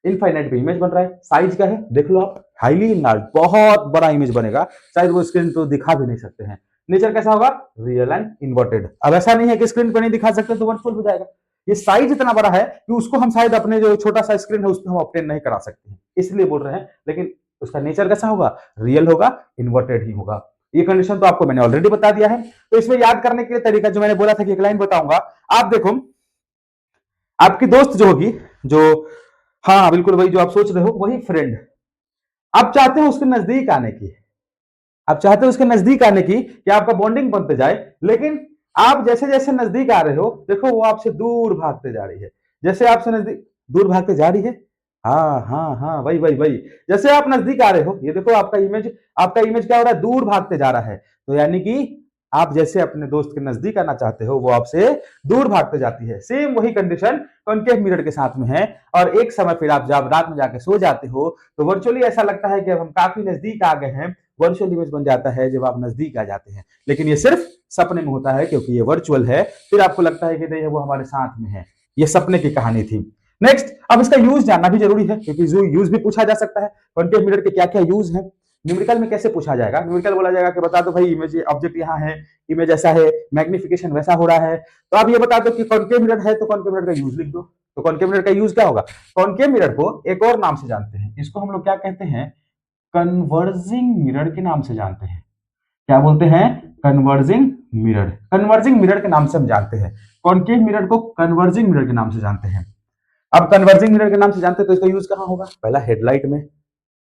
इनफाइनाइट पे इमेज बन रहा है। साइज क्या है देख लो आप, हाईली इनलार्ज, बहुत बड़ा इमेज बनेगा, शायद वो स्क्रीन तो दिखा भी नहीं सकते हैं। नेचर कैसा होगा, रियल एंड इन्वर्टेड। अब ऐसा नहीं है कि स्क्रीन पर नहीं दिखा सकते तो वर्चुअल हो जाएगा, ये साइज इतना बड़ा है कि उसको हम शायद अपने जो छोटा सा स्क्रीन है उसको हम ऑब्टेन नहीं करा सकते हैं, इसलिए बोल रहे हैं। लेकिन उसका नेचर कैसा होगा, रियल होगा, इन्वर्टेड ही होगा। ये कंडीशन तो आपको मैंने ऑलरेडी बता दिया है। तो इसमें याद करने के लिए तरीका, जो मैंने बोला था कि एक लाइन बताऊंगा, आप देखो, आपकी दोस्त जो होगी, जो, हाँ बिल्कुल वही जो आप सोच रहे हो, वही फ्रेंड, आप चाहते हो उसके नजदीक आने की, आप चाहते हो उसके नजदीक आने की कि आपका बॉन्डिंग बनते जाए, लेकिन आप जैसे जैसे नजदीक आ रहे हो, देखो वो आपसे दूर भागते जा रही है। जैसे आपसे नजदीक दूर भागते जा रही है, हाँ हाँ हाँ, वही वही वही, जैसे आप नजदीक आ रहे हो, ये देखो आपका इमेज क्या हो रहा है, दूर भागते जा रहा है। तो यानी कि आप जैसे अपने दोस्त के नजदीक आना चाहते हो, वो आपसे दूर भागते जाती है। सेम वही कंडीशन कॉन्केव मिरर के साथ में है। और एक समय फिर आप जब रात में जाके सो जाते हो तो वर्चुअली ऐसा लगता है कि अब हम काफी नजदीक आ गए हैं, वर्चुअल इमेज बन जाता है जब आप नजदीक आ जाते हैं। लेकिन ये सिर्फ सपने में होता है, क्योंकि ये वर्चुअल है, फिर आपको लगता है कि नहीं वो हमारे साथ में है। ये सपने की कहानी थी। नेक्स्ट, अब इसका यूज जानना भी जरूरी है, क्योंकि यूज भी पूछा जा सकता है, कॉन्केव मिरर के क्या क्या यूज है। न्यूमेरिकल में कैसे पूछा जाएगा, न्यूमेरिकल बोला जाएगा कि बता दो भाई, इमेज ऑब्जेक्ट यहाँ है, इमेज ऐसा है, मैग्निफिकेशन वैसा हो रहा है, तो आप ये बता दो कि कॉन्केव मिरर है तो कॉन्केव मिरर का यूज लिख दो। तो कॉन्केव मिरर का यूज क्या होगा, कॉन्केव मिरर को एक और नाम से जानते हैं, इसको हम लोग क्या कहते हैं, कन्वर्जिंग मिरर के नाम से जानते हैं। क्या बोलते हैं, कन्वर्जिंग मिरर, कन्वर्जिंग मिरर के नाम से हम जानते हैं। कॉन्केव मिरर को कन्वर्जिंग मिरर के नाम से जानते हैं। अब कन्वर्जिंग मिरर के नाम से जानते हैं तो इसका यूज कहां होगा, पहला हेडलाइट में,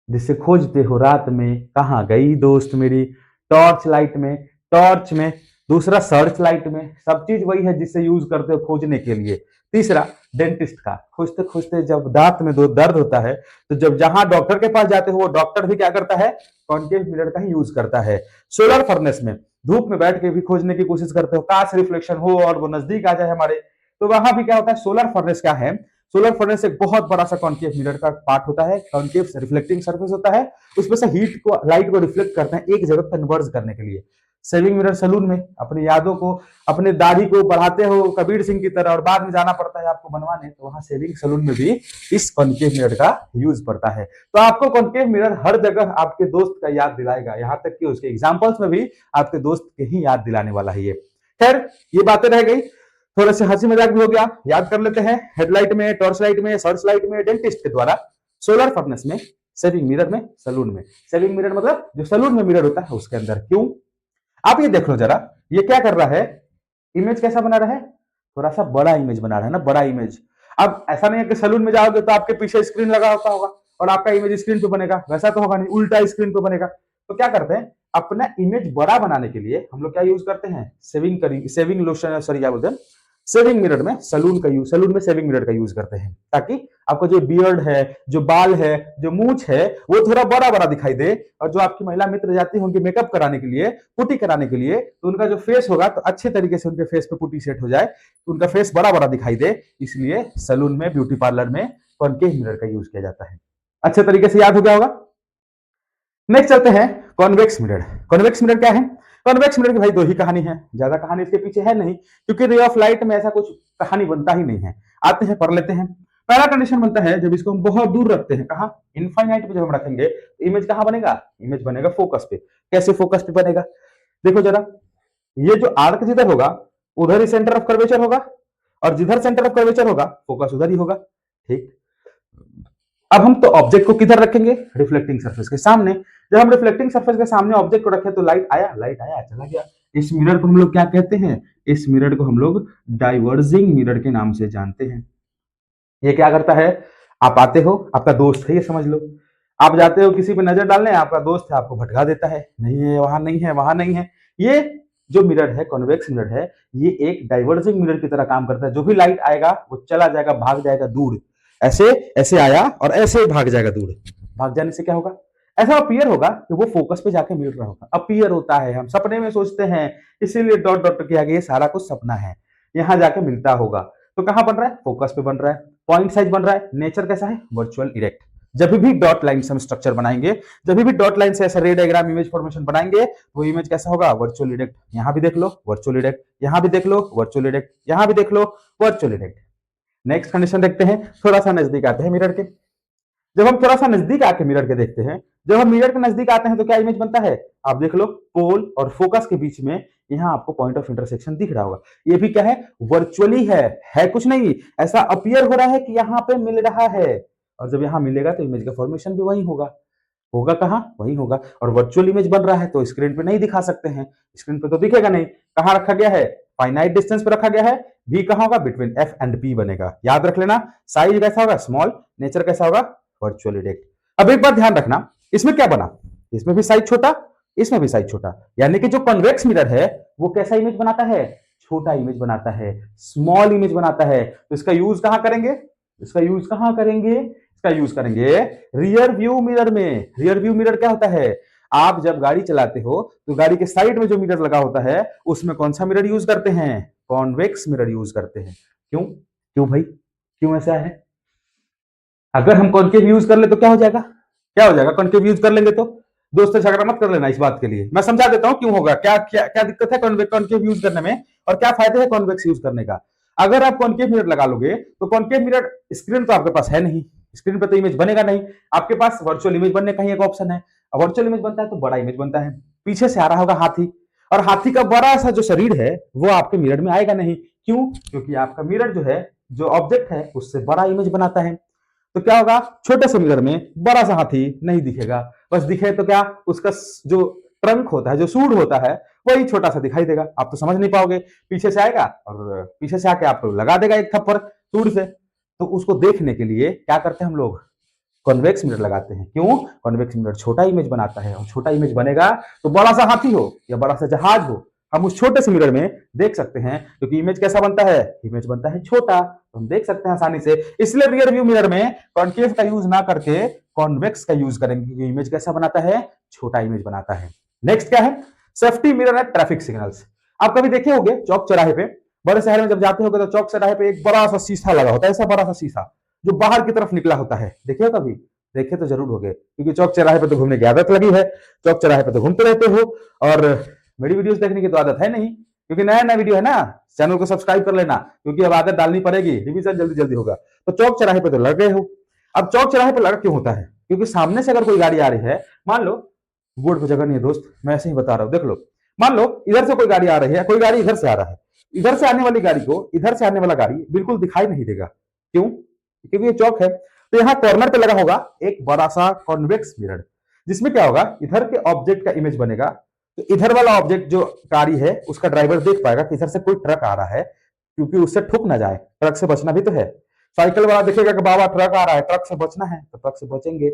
जिससे खोजते हो रात में कहां गई दोस्त मेरी, टॉर्च लाइट में, टॉर्च में, दूसरा सर्च लाइट में, सब चीज वही है जिससे यूज करते हो खोजने के लिए। तीसरा डेंटिस्ट का, खोजते खोजते जब दांत में दर्द होता है तो जब जहां डॉक्टर के पास जाते हो वो डॉक्टर भी क्या करता है, कॉन्केव मिरर का ही यूज करता है। सोलर फर्नेस में धूप में बैठ के भी खोजने की कोशिश करते हो, काश रिफ्लेक्शन हो और वो नजदीक आ जाए हमारे, तो वहां भी क्या होता है, सोलर फर्नेस क्या है, सोलर फर्नेस एक बहुत बड़ा सा कॉन्केव मिरर का पार्ट होता है, कॉन्केव रिफ्लेक्टिंग सरफेस होता है, उसमें से हीट को, लाइट को रिफ्लेक्ट करते हैं एक जगह कन्वर्ज करने के लिए। सेविंग मिरर सलून में अपनी यादों को, अपने दाढ़ी को बढ़ाते हो कबीर सिंह की तरह और बाद में जाना पड़ता है आपको बनवाने, तो वहां सेविंग सलून में भी इस कॉन्केव मिरर का यूज पड़ता है। तो आपको कॉन्केव मिरर हर जगह आपके दोस्त का याद दिलाएगा, यहां तक कि उसके एग्जाम्पल्स में भी आपके दोस्त के ही याद दिलाने वाला है ये। खैर ये बातें रह गई। थोड़ा सा हंसी मजाक भी हो गया, याद कर लेते हैं। हेडलाइट में, टॉर्च लाइट में, सर्च लाइट में, डेंटिस्ट के द्वारा, सोलर फर्नेस में, सेविंग मिरर में, सलून में। सेविंग मिरर मतलब जो सलून में मिरर होता है उसके अंदर। क्यों? आप ये देख लो जरा, ये क्या कर रहा है, इमेज कैसा बना रहा है, थोड़ा सा बड़ा इमेज बना रहा है ना, बड़ा इमेज। अब ऐसा नहीं है कि सलून में जाओगे तो आपके पीछे स्क्रीन लगा होता होगा और आपका इमेज स्क्रीन पे बनेगा, वैसा तो होगा नहीं, उल्टा स्क्रीन पे बनेगा। तो क्या करते हैं, अपना इमेज बड़ा बनाने के लिए हम लोग क्या यूज करते हैं, सेविंग लोशन, सॉरी क्या बोलते हैं, सेविंग मिरर में, सलून में सेविंग मिरर का यूज करते हैं, ताकि आपको जो बियर्ड है, जो बाल है, जो मूंछ है, वो थोड़ा बड़ा बड़ा दिखाई दे। और जो आपकी महिला मित्र जाती होंगी मेकअप कराने के लिए, पुट्टी कराने के लिए, तो उनका जो फेस होगा तो अच्छे तरीके से उनके फेस पे पुट्टी सेट हो जाए, तो उनका फेस बड़ा बड़ा दिखाई दे। इसलिए सलून में, ब्यूटी पार्लर में कॉनकेव मिरर का यूज किया जाता है। अच्छे तरीके से याद हो गया होगा। नेक्स्ट चलते हैं कॉन्वेक्स मिरर। कॉन्वेक्स मिरर क्या है? कॉन्वेक्स मिरर की भाई दो ही कहानी है, ज्यादा कहानी इसके पीछे है नहीं, क्योंकि रे ऑफ लाइट में ऐसा कुछ कहानी बनता ही नहीं है। आते हैं, पढ़ लेते हैं। पहला कंडीशन बनता है जब इसको हम बहुत दूर रखते हैं, कहा, इनफाइनाइट पे जब हम रखेंगे, इमेज कहां बनेगा, इमेज बनेगा फोकस पे। कैसे फोकस पे बनेगा? देखो जरा, ये जो आर्क जिधर होगा उधर ही सेंटर ऑफ कर्वेचर होगा, और जिधर सेंटर ऑफ कर्वेचर होगा फोकस उधर ही होगा। ठीक, अब हम तो ऑब्जेक्ट को किधर रखेंगे, रिफ्लेक्टिंग सरफेस के सामने। जब हम रिफ्लेक्टिंग सरफेस के सामने ऑब्जेक्ट को रखे तो लाइट आया, चला गया। इस मिरर को हम लोग क्या कहते हैं, इस मिरर को हम लोग डाइवर्जिंग मिरर के नाम से जानते हैं। ये क्या करता है, आप आते हो, आपका दोस्त है, ये समझ लो, आप जाते हो किसी पे नजर डालने, आपका दोस्त है, आपको भटका देता है, नहीं है वहां, नहीं है वहां, नहीं है। ये जो मिरर है, कॉन्वेक्स मिरर है, ये एक डाइवर्जिंग मिरर की तरह काम करता है। जो भी लाइट आएगा वो चला जाएगा, भाग जाएगा दूर। ऐसे ऐसे आया और ऐसे भाग जाएगा दूर। भाग जाने से क्या होगा, ऐसा अपीयर होगा कि वो फोकस पे जाके मिल रहा होगा। अपीयर होता है, हम सपने में सोचते हैं, इसीलिए डॉट डॉट किया गया, ये सारा कुछ सपना है, यहां जाके मिलता होगा। तो कहां बन रहा है, फोकस पे बन रहा है। पॉइंट साइज बन रहा है। नेचर कैसा है, वर्चुअल इरेक्ट। जब भी डॉट लाइन से हम स्ट्रक्चर बनाएंगे, जब भी डॉट लाइन से ऐसा रे डायग्राम इमेज फॉर्मेशन बनाएंगे, वो इमेज कैसा होगा, वर्चुअल इरेक्ट। यहां भी देख लो वर्चुअल इरेक्ट, यहां भी देख लो वर्चुअल इरेक्ट, यहां भी देख लो वर्चुअल इरेक्ट। नेक्स्ट कंडीशन देखते हैं, थोड़ा सा नजदीक आते हैं मिरर के। जब हम थोड़ा सा नजदीक आके मिरर के देखते हैं, जब हम मिरर के नजदीक आते हैं तो क्या इमेज बनता है, आप देख लो, पोल और फोकस के बीच में यहां आपको पॉइंट ऑफ इंटरसेक्शन दिख रहा होगा। ये भी क्या है, वर्चुअली है कुछ नहीं, ऐसा अपीयर हो रहा है कि यहां पे मिल रहा है। और जब यहां मिलेगा तो इमेज का फॉर्मेशन भी वही होगा। होगा कहां, वही होगा। और वर्चुअल इमेज बन रहा है तो स्क्रीन पे नहीं दिखा सकते हैं, स्क्रीन पे तो दिखेगा नहीं। कहां रखा गया है, फाइनाइट डिस्टेंस पे रखा गया है। बी कहां होगा, बिटवीन एफ एंड पी बनेगा। याद रख लेना, साइज कैसा होगा, स्मॉल, नेचर कैसा होगा, वर्चुअल इरेक्ट। अब एक बात ध्यान रखना, इसमें क्या बना, इसमें भी साइज छोटा, इसमें भी साइज छोटा, यानी कि जो कन्वेक्स मिरर है वो कैसा इमेज बनाता है, छोटा इमेज बनाता है, स्मॉल इमेज बनाता है। तो इसका यूज कहां करेंगे, इसका यूज कहां करेंगे, इसका यूज करेंगे रियर व्यू मिरर में। रियर व्यू मिरर क्या होता है, आप जब गाड़ी चलाते हो तो गाड़ी के साइड में जो मिरर लगा होता है उसमें कौन सा मिरर यूज करते हैं, कॉन्वेक्स मिरर यूज करते हैं। क्यों, क्यों भाई, क्यों ऐसा है? अगर हम कॉन्केव यूज कर ले तो क्या हो जाएगा, क्या हो जाएगा, कॉन्केव यूज कर लेंगे तो। दोस्तों झगड़ा मत कर लेना इस बात के लिए, मैं समझा देता हूं क्यों होगा, क्या क्या क्या दिक्कत है कॉन्केव यूज करने में और क्या फायदे है कॉन्वेक्स यूज करने का। अगर आप कॉन्केव मिरर लगा लोगे तो कॉन्केव मिरर स्क्रीन तो आपके पास है नहीं, स्क्रीन पे तो इमेज बनेगा नहीं, आपके पास वर्चुअल इमेज बनने का ही एक ऑप्शन है। वर्चुअल इमेज बनता है तो बड़ा इमेज बनता है। पीछे से आ रहा होगा हाथी, और हाथी का बड़ा सा जो शरीर है वो आपके मिरर में आएगा नहीं। क्यों? क्योंकि आपका मिरर जो है, जो ऑब्जेक्ट है उससे बड़ा इमेज बनाता है। तो क्या होगा, छोटे से मिरर में बड़ा सा हाथी नहीं दिखेगा, बस दिखे तो क्या, उसका जो ट्रंक होता है, जो सूंड होता है, वही छोटा सा दिखाई देगा। आप तो समझ नहीं पाओगे, पीछे से आएगा और पीछे से आके आपको लगा देगा एक थप्पड़ सूंड से। तो उसको देखने के लिए क्या करते हैं हम लोग, कॉन्वेक्स मिरर लगाते हैं। क्यों? कॉन्वेक्स मिरर छोटा इमेज बनाता है, और छोटा इमेज बनेगा तो बड़ा सा हाथी हो या बड़ा सा जहाज हो, हम उस छोटे से मिरर में देख सकते हैं। क्योंकि इमेज कैसा बनता है, इमेज बनता है छोटा, तो हम देख सकते हैं आसानी से। इसलिए रियर व्यू मिरर में कॉन्केव का यूज ना करके कॉन्वेक्स का यूज करेंगे, क्योंकि इमेज कैसा बनाता है, छोटा इमेज बनाता है। नेक्स्ट क्या है, safety mirror at traffic signals. आप कभी देखे होंगे चौक चौराहे पे, बड़े शहर में जब जाते होगे तो चौक चौराहे पे एक बड़ा सा शीशा लगा होता है, ऐसा बड़ा सा शीशा जो बाहर की तरफ निकला होता है। देखे हो कभी? देखे तो जरूर होगे, क्योंकि चौक चौराहे पे तो घूमने की आदत लगी है, चौक चौराहे पे तो घूमते रहते हो। और मेरी वीडियोस देखने की तो आदत है नहीं, क्योंकि नया नया वीडियो है ना, चैनल को सब्सक्राइब कर लेना, क्योंकि अब आदत डालनी पड़ेगी, रिवीजन जल्दी जल्दी होगा। तो चौक चौराहे पे तो लग गए हो। अब चौक चौराहे पे लगा क्यों होता है, क्योंकि सामने से अगर कोई गाड़ी आ रही है, मान लो, बोर्ड पे जगह नहीं है दोस्त, मैं ऐसे ही बता रहा हूं, देख लो, मान लो इधर से कोई गाड़ी आ रही है, कोई गाड़ी इधर से आ रहा है, इधर से आने वाली गाड़ी को इधर से आने वाला गाड़ी बिल्कुल दिखाई नहीं देगा। क्यों? क्योंकि ये चौक है। तो यहाँ कॉर्नर पे लगा होगा एक बड़ा सा कॉन्वेक्स मिरर, जिसमें क्या होगा, इधर के ऑब्जेक्ट का इमेज बनेगा। तो इधर वाला ऑब्जेक्ट जो गाड़ी है उसका ड्राइवर देख पाएगा कि इधर से कोई ट्रक आ रहा है, क्योंकि उससे ठुक ना जाए, ट्रक से बचना भी तो है। साइकिल वाला देखेगा कि बाबा ट्रक आ रहा है, ट्रक से बचना है, तो ट्रक से बचेंगे।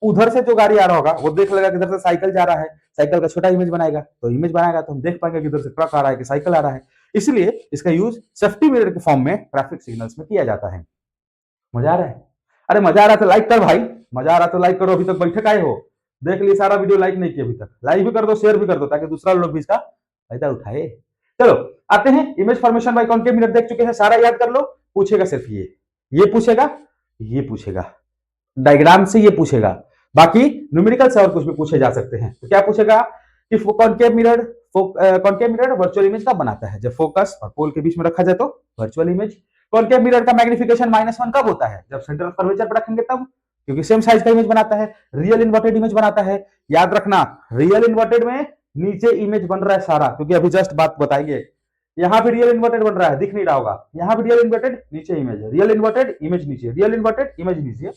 उधर से जो गाड़ी आ रहा होगा वो देख लेगा कि इधर से साइकिल जा रहा है, साइकिल का छोटा इमेज बनाएगा, तो इमेज बनाएगा तो हम देख पाएंगे कि इधर से ट्रक आ रहा है कि साइकिल आ रहा है। इसलिए इसका यूज सेफ्टी मिरर के फॉर्म में ट्रैफिक सिग्नल्स में किया जाता है। मजा आ रहा है? अरे मजा आ रहा है तो लाइक कर भाई, मजा आ रहा है तो लाइक करो। अभी तक बैठे काहे हो? देख लिए सारा वीडियो, लाइक नहीं किया अभी तक, लाइक भी कर दो, शेयर भी कर दो, ताकि दूसरा लोग भी इसका फायदा उठाए। चलो आते हैं, image formation by concave mirror देख चुके हैं, सारा याद कर लो। पूछेगा सिर्फ ये पूछेगा, ये पूछेगा, डायग्राम से ये पूछेगा, बाकी न्यूमेरिकल से और कुछ भी पूछे जा सकते हैं। तो क्या पूछेगा कि कॉन्केव मिरर वर्चुअल इमेज कब बनाता है? जब फोकस और पोल के बीच में रखा जाए तो वर्चुअल इमेज। कॉन्केव मिरर का मैग्निफिकेशन -1 कब होता है? जब सेंटर ऑफ कर्वेचर पर रखेंगे तब, क्योंकि सेम साइज का इमेज बनाता है। रियल इन्वर्टेड इमेज बनाता है, याद रखना, रियल इन्वर्टेड में नीचे इमेज बन रहा है सारा, क्योंकि अभी जस्ट बात बताएंगे। यहाँ भी रियल इन्वर्टेड बन रहा है, दिख नहीं रहा होगा, यहाँ भी रियल इन्वर्टेड, नीचे इमेज, रियल इन्वर्टेड इमेज नीचे, रियल इन्वर्टेड इमेज नीचे,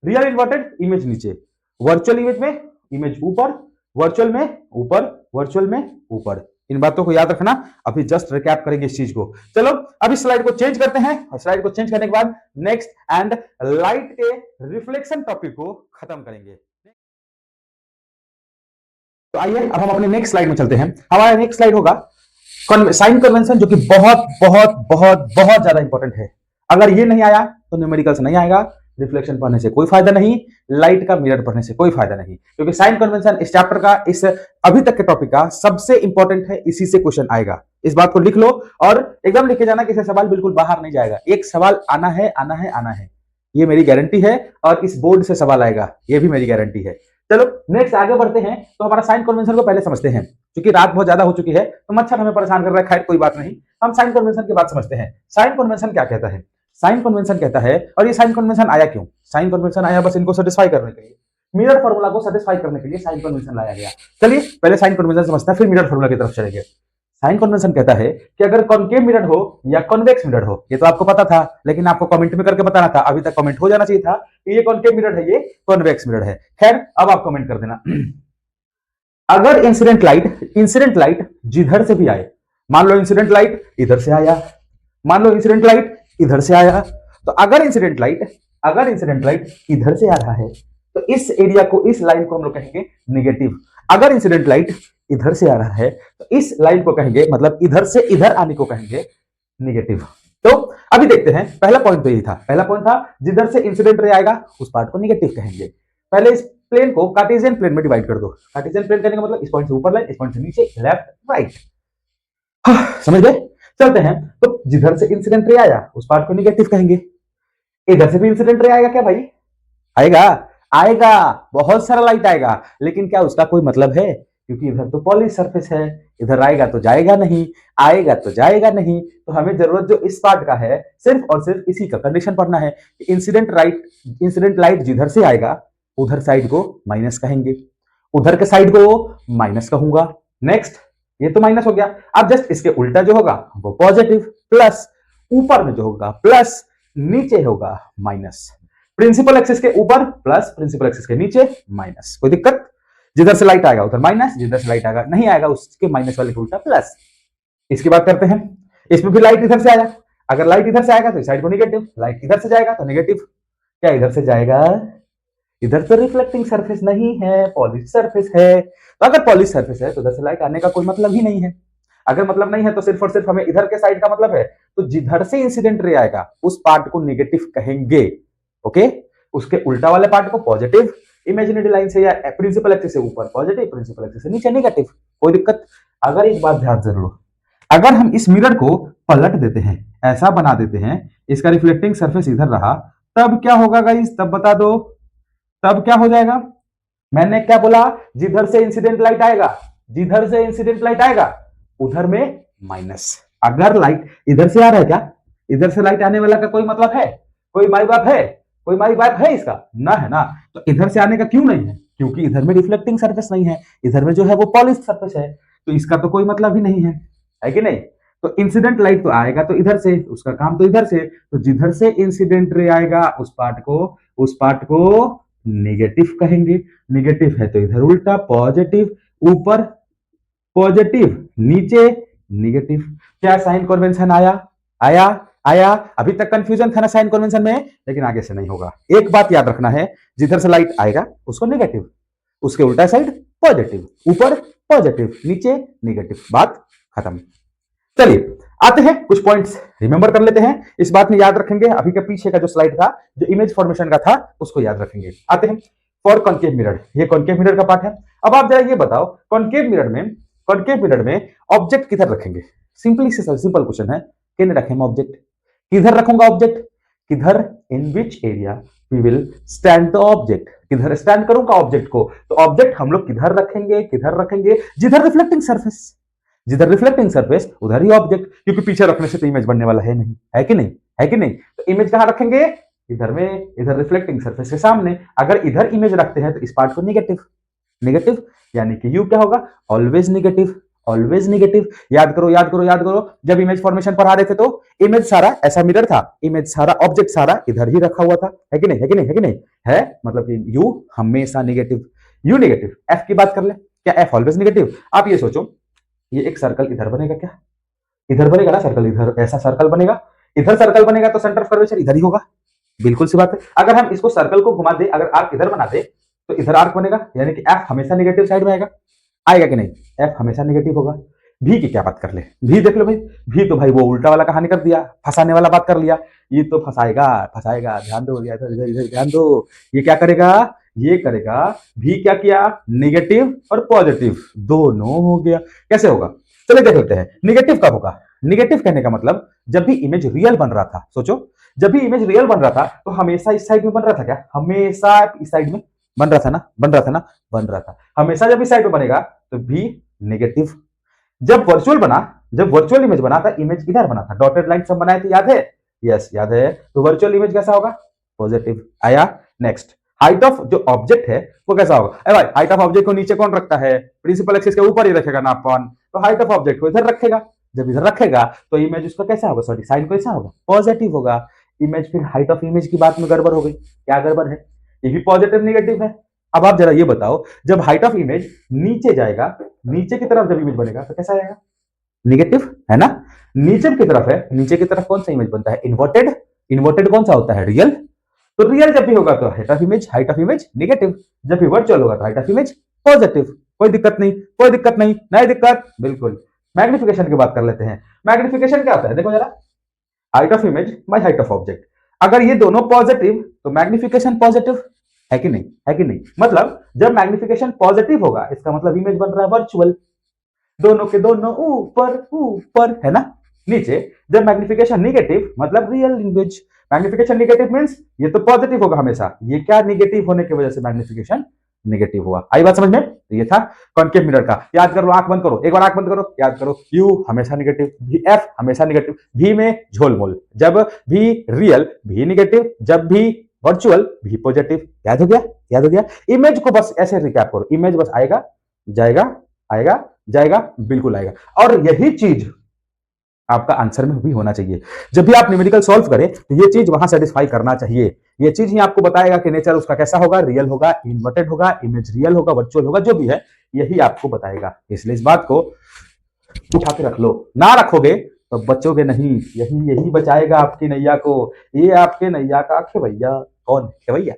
रियल इन्वर्टेड इमेज नीचे, वर्चुअल इमेज में इमेज ऊपर, वर्चुअल में ऊपर, वर्चुअल में ऊपर। इन बातों को याद रखना। अभी जस्ट रिकैप करेंगे इस चीज को। चलो अभी स्लाइड को चेंज करते हैं, और स्लाइड को चेंज करने के बाद नेक्स्ट एंड लाइट के रिफ्लेक्शन टॉपिक को खत्म करेंगे। तो आइए अब हम अपने नेक्स्ट स्लाइड में चलते हैं। हमारा नेक्स्ट स्लाइड होगा साइन कन्वेंशन, जो कि बहुत बहुत बहुत बहुत ज्यादा इंपॉर्टेंट है। अगर ये नहीं आया तो न्यूमेरिकल्स नहीं आएगा, रिफ्लेक्शन पढ़ने से कोई फायदा नहीं, लाइट का मिरर पढ़ने से कोई फायदा नहीं, क्योंकि साइन कन्वेंशन इस चैप्टर का, इस अभी तक के टॉपिक का सबसे इंपॉर्टेंट है। इसी से क्वेश्चन आएगा, इस बात को लिख लो और एकदम लिख के जाना कि सवाल बिल्कुल बाहर नहीं जाएगा। एक सवाल आना है, आना है, आना है, ये मेरी गारंटी है। और इस बोर्ड से सवाल आएगा, ये भी मेरी गारंटी है। चलो नेक्स्ट आगे बढ़ते हैं। तो हमारा साइन कन्वेंशन को पहले समझते हैं, क्योंकि रात बहुत ज्यादा हो चुकी है तो मच्छर हमें परेशान कर रहा है। खैर कोई बात नहीं, हम साइन कन्वेंशन की बात समझते हैं। साइन कन्वेंशन क्या कहता है? साइन कन्वेंशन कहता है, और ये साइन कन्वेंशन आया क्यों? साइन कन्वेंशन आया बस इनको सेटिस्फाई करने के लिए, मिरर फॉर्मूला को सेटिस्फाई करने के लिए साइन कन्वेंशन लाया गया। चलिए पहले साइन कन्वेंशन समझते हैं, फिर मिरर फॉर्मूला की तरफ चलेंगे। साइन कन्वेंशन कहता है कि अगर कॉन्केव मिरर हो या कॉन्वेक्स मिरर हो, ये तो आपको पता था, लेकिन आपको कमेंट में करके बताना था। अभी तक कमेंट हो जाना चाहिए था कि ये कॉन्केव मिरर है, ये कॉन्वेक्स मिरर है। खैर अब आप कमेंट कर देना। अगर इंसिडेंट लाइट जिधर से भी आए, मान लो इंसिडेंट लाइट इधर से आया, मान लो इंसिडेंट लाइट इधर से आया, तो अगर इंसिडेंट लाइट इधर से आ रहा है तो इस एरिया को, इस लाइन को हम लोग कहेंगे नेगेटिव। अगर इंसिडेंट लाइट इधर से आ रहा है तो इस लाइन को कहेंगे, मतलब इधर से इधर आने को कहेंगे नेगेटिव। तो अभी देखते हैं, पहला पॉइंट तो यही था, पहला पॉइंट था जिधर से इंसिडेंट रे आएगा उस पार्ट को नेगेटिव कहेंगे। पहले इस प्लेन को कार्टेशियन प्लेन में डिवाइड कर दो। कार्टेशियन प्लेन करने का मतलब इस पॉइंट से ऊपर लाइन, इस पॉइंट से नीचे, लेफ्ट राइट। समझ गए? चलते हैं। तो जिधर से इंसिडेंट रे आया उस पार्ट को नेगेटिव कहेंगे। इधर से भी इंसिडेंट रे आएगा क्या भाई? आएगा, आएगा, बहुत सारा लाइट आएगा, लेकिन क्या उसका कोई मतलब है? क्योंकि इधर तो पॉलिश सरफेस है, इधर आएगा तो जाएगा नहीं, आएगा तो जाएगा नहीं। तो हमें जरूरत जो इस पार्ट का है, सिर्फ और सिर्फ इसी का कंडीशन पढ़ना है कि इंसिडेंट लाइट जिधर से आएगा उधर साइड को माइनस कहेंगे, उधर के साइड को माइनस कहूंगा। नेक्स्ट, ये तो माइनस हो गया। अब जस्ट इसके उल्टा जो होगा वो पॉजिटिव, प्लस ऊपर में जो होगा प्लस, नीचे होगा माइनस। प्रिंसिपल एक्सिस के ऊपर प्लस, प्रिंसिपल एक्सिस के नीचे माइनस। कोई दिक्कत? जिधर से लाइट आएगा उधर माइनस, जिधर से लाइट आएगा नहीं आएगा उसके माइनस वाले के उल्टा प्लस। इसकी बात करते हैं। इसमें भी लाइट इधर से आया, अगर लाइट इधर से आएगा तो इस साइड को नेगेटिव, लाइट इधर से जाएगा तो नेगेटिव। क्या इधर से जाएगा? इधर तो रिफ्लेक्टिंग सरफेस नहीं है, पॉलिश सरफेस है। तो अगर पॉलिश सरफेस है तो इधर से लाइट आने का कोई मतलब ही नहीं है। अगर मतलब नहीं है तो सिर्फ और सिर्फ हमें इधर के साइड का मतलब है। तो जिधर से इंसिडेंट रे आएगा उस पार्ट को नेगेटिव कहेंगे, ओके। उसके उल्टा वाले पार्ट को पॉजिटिव, इमेजिनरी लाइन से या प्रिंसिपल एक्सिस से ऊपर पॉजिटिव, प्रिंसिपल एक्सिस से नीचे नेगेटिव। कोई दिक्कत? अगर एक बात ध्यान जरूर लो, अगर हम इस मिरर को पलट देते हैं, ऐसा बना देते हैं, इसका रिफ्लेक्टिंग सरफेस इधर रहा, तब क्या होगा गाइस? तब बता दो, तब क्या हो जाएगा? मैंने क्या बोला? जिधर से इंसिडेंट लाइट आएगा, जिधर से इंसिडेंट लाइट आएगा उधर में माइनस। अगर लाइट इधर से आ रहा है, क्या इधर से लाइट आने वाला का कोई मतलब है? कोई माई बाप है? कोई माई बाप है इसका? ना है ना। तो इधर से आने का क्यों नहीं है? क्योंकि इधर में रिफ्लेक्टिंग सरफेस नहीं है, इधर में जो है वो पॉलिश सरफेस है, तो इसका तो कोई मतलब ही नहीं है कि नहीं? तो इंसिडेंट लाइट तो आएगा तो इधर से, उसका काम तो इधर से, तो जिधर से इंसिडेंट रे आएगा उस पार्ट को नेगेटिव कहेंगे। नेगेटिव है तो इधर उल्टा, पॉजिटिव ऊपर पॉजिटिव, नीचे निगेटिव। क्या साइन कन्वेंशन आया? आया आया। अभी तक कंफ्यूजन था ना साइन कन्वेंशन में, लेकिन आगे से नहीं होगा। एक बात याद रखना है, जिधर से लाइट आएगा उसको नेगेटिव, उसके उल्टा साइड पॉजिटिव, ऊपर पॉजिटिव, नीचे निगेटिव, बात खत्म। चलिए आते हैं कुछ पॉइंट्स रिमेंबर कर लेते हैं, इस बात में याद रखेंगे। अभी के पीछे का जो स्लाइड था, जो इमेज फॉर्मेशन का था, उसको याद रखेंगे। आते हैं फॉर कॉन्केव मिरर, ये कॉन्केव मिरर का पार्ट है। अब आप जरा ये बताओ, कॉन्केव मिरर में ऑब्जेक्ट किधर रखेंगे? सिंपली से सिंपल क्वेश्चन है, किधर रखेंगे ऑब्जेक्ट? किधर रखूंगा ऑब्जेक्ट? किधर, in which area we will stand the object, किधर स्टैंड करूंगा ऑब्जेक्ट को? तो ऑब्जेक्ट हम लोग किधर रखेंगे? जिधर रिफ्लेक्टिंग सरफेस, जिधर रिफ्लेक्टिंग सरफेस उधर ही ऑब्जेक्ट, क्योंकि पीछे रखने से तो इमेज बनने वाला है नहीं, है कि नहीं? है कि नहीं? तो इमेज कहां रखेंगे? इधर में, इधर रिफ्लेक्टिंग सरफेस के सामने। अगर इधर इमेज रखते हैं तो इस पार्ट को निगेटिव, निगेटिव यानी कि यू क्या होगा? Always negative, always negative. याद करो याद करो याद करो, जब इमेज फॉर्मेशन पढ़ा रहे थे तो इमेज सारा ऐसा मिरर था, इमेज सारा ऑब्जेक्ट सारा इधर ही रखा हुआ था, है कि नहीं? है कि नहीं? है कि नहीं? है, मतलब कि यू हमेशा निगेटिव, यू निगेटिव। एफ की बात कर ले, क्या एफ ऑलवेज निगेटिव? आप ये सोचो, ये एक सर्कल इधर बनेगा क्या? इधर बनेगा ना सर्कल, इधर ऐसा सर्कल बनेगा, इधर सर्कल बनेगा तो सेंटर ऑफ कर्वेचर इधर ही होगा। बिल्कुल सी बात है। अगर हम इसको सर्कल को घुमा दे, अगर आर्क इधर बना दे तो इधर आर्क बनेगा, यानी कि एफ हमेशा नेगेटिव साइड में आएगा। आएगा कि नहीं? एफ हमेशा नेगेटिव होगा। भी की क्या बात कर ले, भी देख लो भाई, भी तो भाई वो उल्टा वाला कहानी कर दिया, फंसाने वाला बात कर लिया। ये तो फंसाएगा, फंसाएगा, ध्यान दो, इधर इधर इधर ध्यान दो। ये क्या करेगा? ये करेगा, भी क्या किया? निगेटिव और पॉजिटिव दोनों हो गया। कैसे होगा? चलिए देख लेते हैं। निगेटिव कब होगा? निगेटिव कहने का मतलब जब भी इमेज रियल बन रहा था, सोचो, जब भी इमेज रियल बन रहा था तो हमेशा इस साइड में बन रहा था क्या? हमेशा इस साइड में बन रहा था ना, बन रहा था ना, बन रहा था। हमेशा जब इस साइड में बनेगा तो भी नेगेटिव। जब वर्चुअल बना, जब वर्चुअल इमेज बना था, इमेज किधर बना था? डॉटेड लाइन सब बनाए थे, याद है? यस याद है। तो वर्चुअल इमेज कैसा होगा? पॉजिटिव। आया। नेक्स्ट, हाइट ऑफ जो ऑब्जेक्ट है वो कैसा होगा? अरे भाई, हाइट ऑफ ऑब्जेक्ट को नीचे कौन रखता है? प्रिंसिपल एक्सिस के ऊपर ही रखेगा ना अपन, तो हाइट ऑफ ऑब्जेक्ट को इधर रखेगा। जब इधर रखेगा तो इमेज उसका कैसा होगा? सॉरी, साइन कैसा होगा? पॉजिटिव होगा। इमेज, फिर हाइट ऑफ इमेज की बात में गड़बड़ हो गई। क्या गड़बड़ है? ये भी पॉजिटिव निगेटिव है। अब आप जरा ये बताओ, जब हाइट ऑफ इमेज नीचे जाएगा, नीचे की तरफ जब इमेज बनेगा तो कैसा आएगा? निगेटिव, है ना? नीचे की तरफ है, नीचे की तरफ कौन सा इमेज बनता है? इन्वर्टेड। इन्वर्टेड कौन सा होता है? रियल। तो रियल जब भी होगा तो हाइट ऑफ इमेज निगेटिव। जब भी वर्चुअल होगा तो हाइट ऑफ इमेज पॉजिटिव। कोई दिक्कत नहीं, कोई दिक्कत नहीं, नहीं दिक्कत, बिल्कुल। मैग्निफिकेशन की बात कर लेते हैं। मैग्निफिकेशन क्या होता है? देखो जरा, height of image by height of object. अगर ये दोनों पॉजिटिव तो मैग्निफिकेशन पॉजिटिव, है कि नहीं? है कि नहीं? मतलब जब मैग्निफिकेशन पॉजिटिव होगा इसका मतलब इमेज बन रहा है वर्चुअल। दोनों के दोनों ऊपर ऊपर, है ना? नीचे। जब मैग्निफिकेशन निगेटिव मतलब real image. Magnification negative means ये तो पॉजिटिव होगा हमेशा, ये क्या निगेटिव होने की वजह से मैग्निफिकेशन निगेटिव हुआ। आई बात समझ में? तो ये था कॉन्केव मिरर का। याद कर लो, आंख बंद करो, एक बार आंख बंद करो, याद करो। यू हमेशा निगेटिव, भी एफ हमेशा निगेटिव, भी में झोलमोल। जब भी रियल भी निगेटिव, जब भी वर्चुअल भी पॉजिटिव। याद हो गया? याद हो गया? इमेज को बस ऐसे रिकैप करो, इमेज बस आएगा जाएगा, आएगा जाएगा, बिल्कुल आएगा। और यही चीज आपका आंसर में भी होना चाहिए। जब भी आप न्यूमेरिकल सॉल्व करें तो ये चीज वहां सेटिस्फाई करना चाहिए। ये चीज ही आपको बताएगा कि नेचर उसका कैसा होगा, रियल होगा, इन्वर्टेड होगा, इमेज रियल होगा, वर्चुअल होगा, जो भी है यही आपको बताएगा। इसलिए इस बात को उठा के रख लो, ना रखोगे तो बचोगे नहीं। यही यही बचाएगा आपकी नैया को। ये आपके नैया का खेवैया कौन है भैया?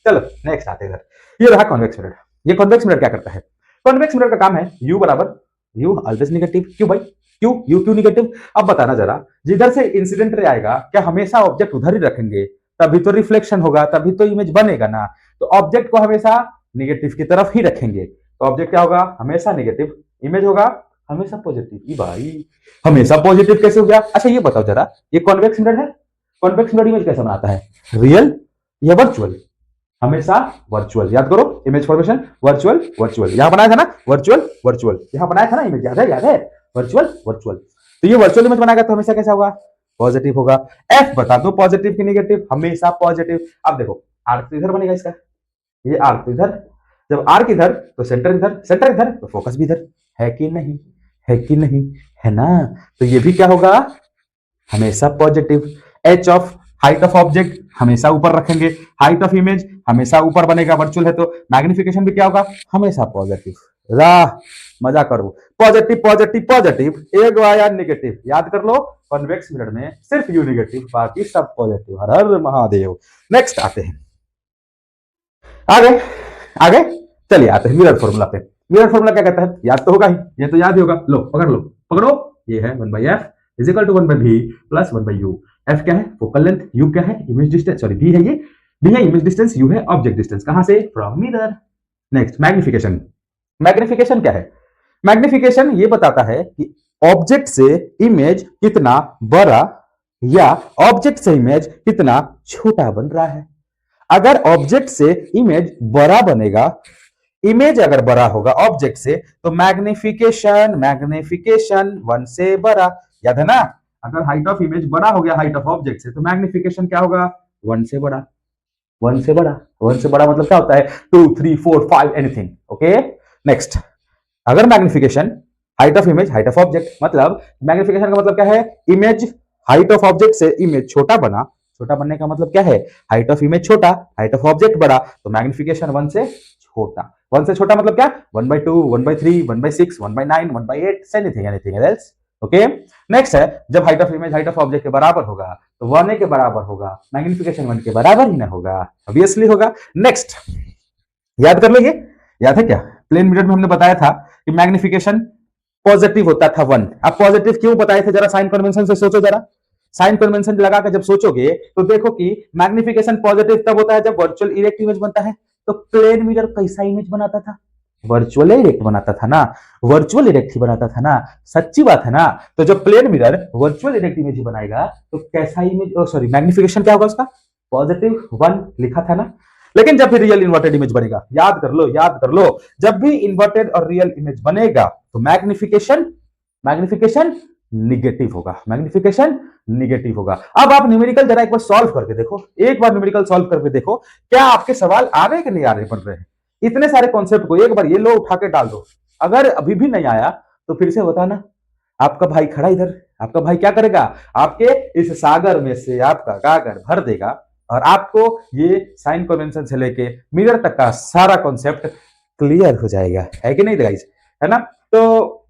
चलो नेक्स्ट आते हैं इधर। ये रहा कॉन्वेक्स मिरर। ये कॉन्वेक्स मिरर क्या करता है? कॉन्वेक्स मिरर का काम है यू बराबर, यू ऑलवेज नेगेटिव। क्यों भाई? क्यों यू क्यों निगेटिव? अब बताना जरा, जिधर से इंसिडेंट रे आएगा क्या हमेशा ऑब्जेक्ट उधर ही रखेंगे? तभी तो रिफ्लेक्शन होगा, तभी तो इमेज बनेगा ना। तो ऑब्जेक्ट को हमेशा निगेटिव की तरफ ही रखेंगे, तो ऑब्जेक्ट क्या होगा? हमेशा निगेटिव। इमेज होगा हमेशा पॉजिटिव। ये भाई हमेशा पॉजिटिव कैसे हो गया? अच्छा ये बताओ जरा, ये कॉन्वेक्स मिरर है, कॉन्वेक्स मिरर इमेज कैसे बनाता है? रियल या वर्चुअल? हमेशा वर्चुअल। याद करो, इमेज फॉर्मेशन वर्चुअल वर्चुअल। यहां बनाया था ना वर्चुअल वर्चुअल, यहां बनाया था ना इमेज, याद है? याद है? Virtual virtual. तो ये वर्चुअल इमेज बनाएगा तो हमेशा कैसा होगा? पॉजिटिव होगा। एफ बता दो, पॉजिटिव की निगेटिव? हमेशा पॉजिटिव। अब देखो, आर्क तो इधर बनेगा इसका, ये आर्क तो इधर। जब आर्क इधर तो सेंटर इधर, सेंटर इधर तो फोकस भी इधर, है कि नहीं? है कि नहीं, है ना। तो ये भी क्या होगा, हमेशा positive. H of height of object हमेशा ऊपर रखेंगे, हाइट ऑफ इमेज हमेशा ऊपर बनेगा, वर्चुअल है तो मैग्निफिकेशन भी क्या होगा, हमेशा पॉजिटिव। राह मजा करो, पॉजिटिव पॉजिटिव पॉजिटिव, एक आया नेगेटिव, याद कर लो कॉन्वेक्स मिरर में सिर्फ यू नेगेटिव, बाकी सब पॉजिटिव। हर हर महादेव। नेक्स्ट आते हैं आगे आगे, चलिए आते हैं मिरर फॉर्मूला पे। मिरर फॉर्मूला क्या कहता है, याद तो होगा ही, ये तो याद ही होगा, लो पकड़ लो पकड़ो, ये है 1/f is equal to 1/v plus 1/u। f क्या है, फोकल लेंथ, u क्या है, इमेज डिस्टेंस, सॉरी v है, ये v है इमेज डिस्टेंस, u है ऑब्जेक्ट डिस्टेंस, कहां से, from mirror. Next magnification. Magnification क्या है, मैग्निफिकेशन ये बताता है कि ऑब्जेक्ट से इमेज कितना बड़ा या ऑब्जेक्ट से इमेज कितना छोटा बन रहा है। अगर ऑब्जेक्ट से इमेज बड़ा बनेगा, इमेज अगर बड़ा होगा ऑब्जेक्ट से, तो मैग्निफिकेशन मैग्निफिकेशन 1 से बड़ा, याद है ना। अगर हाइट ऑफ इमेज बड़ा हो गया हाइट ऑफ ऑब्जेक्ट से, तो मैग्निफिकेशन क्या होगा, 1 से बड़ा। 1 से बड़ा, 1 से बड़ा मतलब क्या होता है, 2 3 4 5 एनीथिंग, ओके। नेक्स्ट, अगर magnification height of image height of object, मतलब मैग्निफिकेशन का मतलब क्या है, इमेज हाइट ऑफ ऑब्जेक्ट से इमेज छोटा बना, छोटा बनने का मतलब क्या है, हाइट ऑफ इमेज छोटा हाइट ऑफ ऑब्जेक्ट बड़ा, तो मैग्निफिकेशन 1 से छोटा। 1 से छोटा मतलब क्या, 1/2 1/3 1/6 1/9 1/8 anything anything else, okay. Next है, जब height of image height of object के बराबर होगा, तो 1 के बराबर होगा, मैग्निफिकेशन 1 के बराबर ही ना होगा, ऑब्वियसली होगा। नेक्स्ट, याद कर लो, ये याद है क्या, प्लेन मिरर में हमने बताया था कि मैग्निफिकेशन पॉजिटिव होता था 1। अब पॉजिटिव क्यों बताए थे, जरा साइन कन्वेंशन से सोचो, जरा साइन कन्वेंशन लगा कर जब सोचोगे तो देखो कि मैग्निफिकेशन पॉजिटिव तब होता है जब वर्चुअल इरेक्ट इमेज बनता है। तो प्लेन मिरर कैसा इमेज बनाता था, वर्चुअल इरेक्ट बनाता था ना, वर्चुअल इरेक्ट ही बनाता था ना, सच्ची बात है ना। तो जब plane mirror virtual erect image ही बनाएगा तो कैसा इमेज, सॉरी मैग्निफिकेशन क्या होगा उसका, पॉजिटिव 1 लिखा था ना। लेकिन जब भी रियल इन्वर्टेड इमेज बनेगा, याद कर लो याद कर लो, जब भी इन्वर्टेड और रियल इमेज बनेगा तो मैग्निफिकेशन मैग्निफिकेशन निगेटिव होगा, मैग्निफिकेशन निगेटिव होगा। अब आप न्यूमेरिकल जरा एक बार सॉल्व करके देखो, एक बार न्यूमेरिकल सॉल्व करके देखो, क्या आपके सवाल आ रहे कि नहीं आ रहे, पढ़ रहे हैं। इतने सारे कॉन्सेप्ट को एक बार ये लो उठा के डाल दो, अगर अभी भी नहीं आया तो फिर से बताना। आपका भाई खड़ा इधर, आपका भाई क्या करेगा, आपके इस सागर में से आपका गागर भर देगा और आपको ये साइन कन्वेंशन से लेके मिरर तक का सारा कॉन्सेप्ट क्लियर हो जाएगा, है कि नहीं गाइस, है ना। तो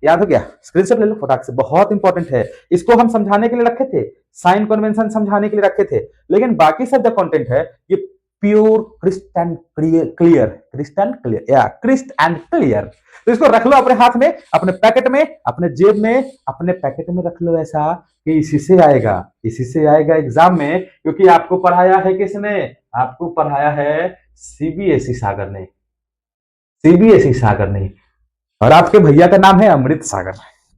याद हो गया, स्क्रीनशॉट ले लो फटाक से, बहुत इंपॉर्टेंट है। इसको हम समझाने के लिए रखे थे, साइन कन्वेंशन समझाने के लिए रखे थे, लेकिन बाकी सब जो कंटेंट है ये pure crystal clear crystal clear या क्रिस्ट एंड क्लियर। तो इसको रख लो अपने हाथ में, अपने पैकेट में, अपने जेब में, अपने पैकेट में रख लो ऐसा कि इसी से आएगा, इसी से आएगा एग्जाम में, क्योंकि आपको पढ़ाया है किसने, आपको पढ़ाया है सीबीएसई सागर ने, सीबीएसई सागर ने। और आपके भैया का नाम है अमृत सागर।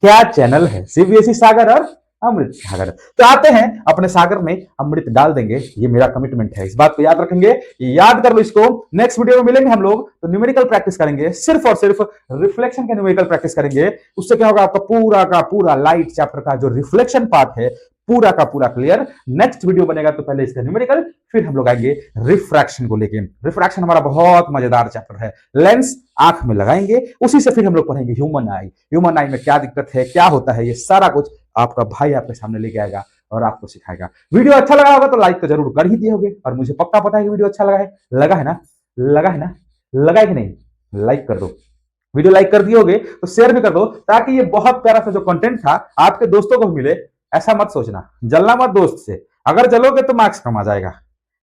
क्या चैनल है, सीबीएसई सागर और अमृत सागर। तो आते हैं अपने सागर में अमृत डाल देंगे, ये मेरा कमिटमेंट है, इस बात को याद रखेंगे, याद कर लो इसको। नेक्स्ट वीडियो में मिलेंगे हम लोग तो न्यूमेरिकल प्रैक्टिस करेंगे, सिर्फ और सिर्फ रिफ्लेक्शन का न्यूमेरिकल प्रैक्टिस करेंगे। उससे क्या होगा, आपका पूरा का पूरा लाइट चैप्टर का जो रिफ्लेक्शन पार्ट है पूरा का पूरा क्लियर। नेक्स्ट वीडियो बनेगा तो पहले इसका न्यूमेरिकल, फिर हम लोग आएंगे रिफ्रैक्शन को लेके। रिफ्रैक्शन हमारा बहुत मजेदार चैप्टर है, लेंस आंख में लगाएंगे, उसी से फिर हम लोग पढ़ेंगे ह्यूमन आई, ह्यूमन आई में क्या दिक्कत है, क्या होता है, ये सारा कुछ आपका भाई आपके सामने लेके आएगा और आपको सिखाएगा। वीडियो अच्छा लगा होगा तो लाइक तो जरूर कर ही दिए होगे, और मुझे पक्का पता है कि वीडियो अच्छा लगा है, लगा है ना, लगा है ना, लगा है कि नहीं, लाइक कर दो। वीडियो लाइक कर दिए होगे तो शेयर भी कर दो, ताकि ये बहुत प्यारा सा जो कंटेंट था आपके दोस्तों को भी मिले। ऐसा मत सोचना, जलना मत दोस्त से, अगर जलोगे तो मार्क्स कम आ जाएगा,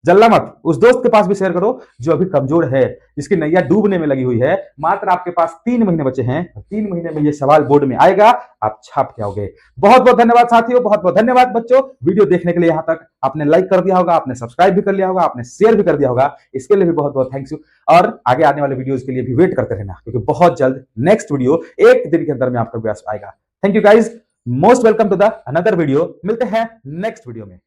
जलना मत। उस दोस्त के पास भी शेयर करो जो अभी कमजोर है, जिसकी नैया डूबने में लगी हुई है। मात्र आपके पास 3 महीने बचे हैं, 3 महीने में ये सवाल बोर्ड में आएगा, आप छाप के आओगे। बहुत बहुत धन्यवाद साथियों, बहुत बहुत धन्यवाद बच्चों, वीडियो देखने के लिए। यहां तक आपने लाइक कर दिया होगा, आपने सब्सक्राइब भी कर लिया होगा, आपने शेयर भी कर दिया होगा, इसके लिए भी बहुत बहुत थैंक्स यू। और आगे आने वाले वीडियोस के लिए भी वेट करते रहना, क्योंकि बहुत जल्द नेक्स्ट वीडियो 1 दिन के अंदर में आपका पास आएगा। Thank you guys, most welcome to the another video. मिलते हैं नेक्स्ट वीडियो में।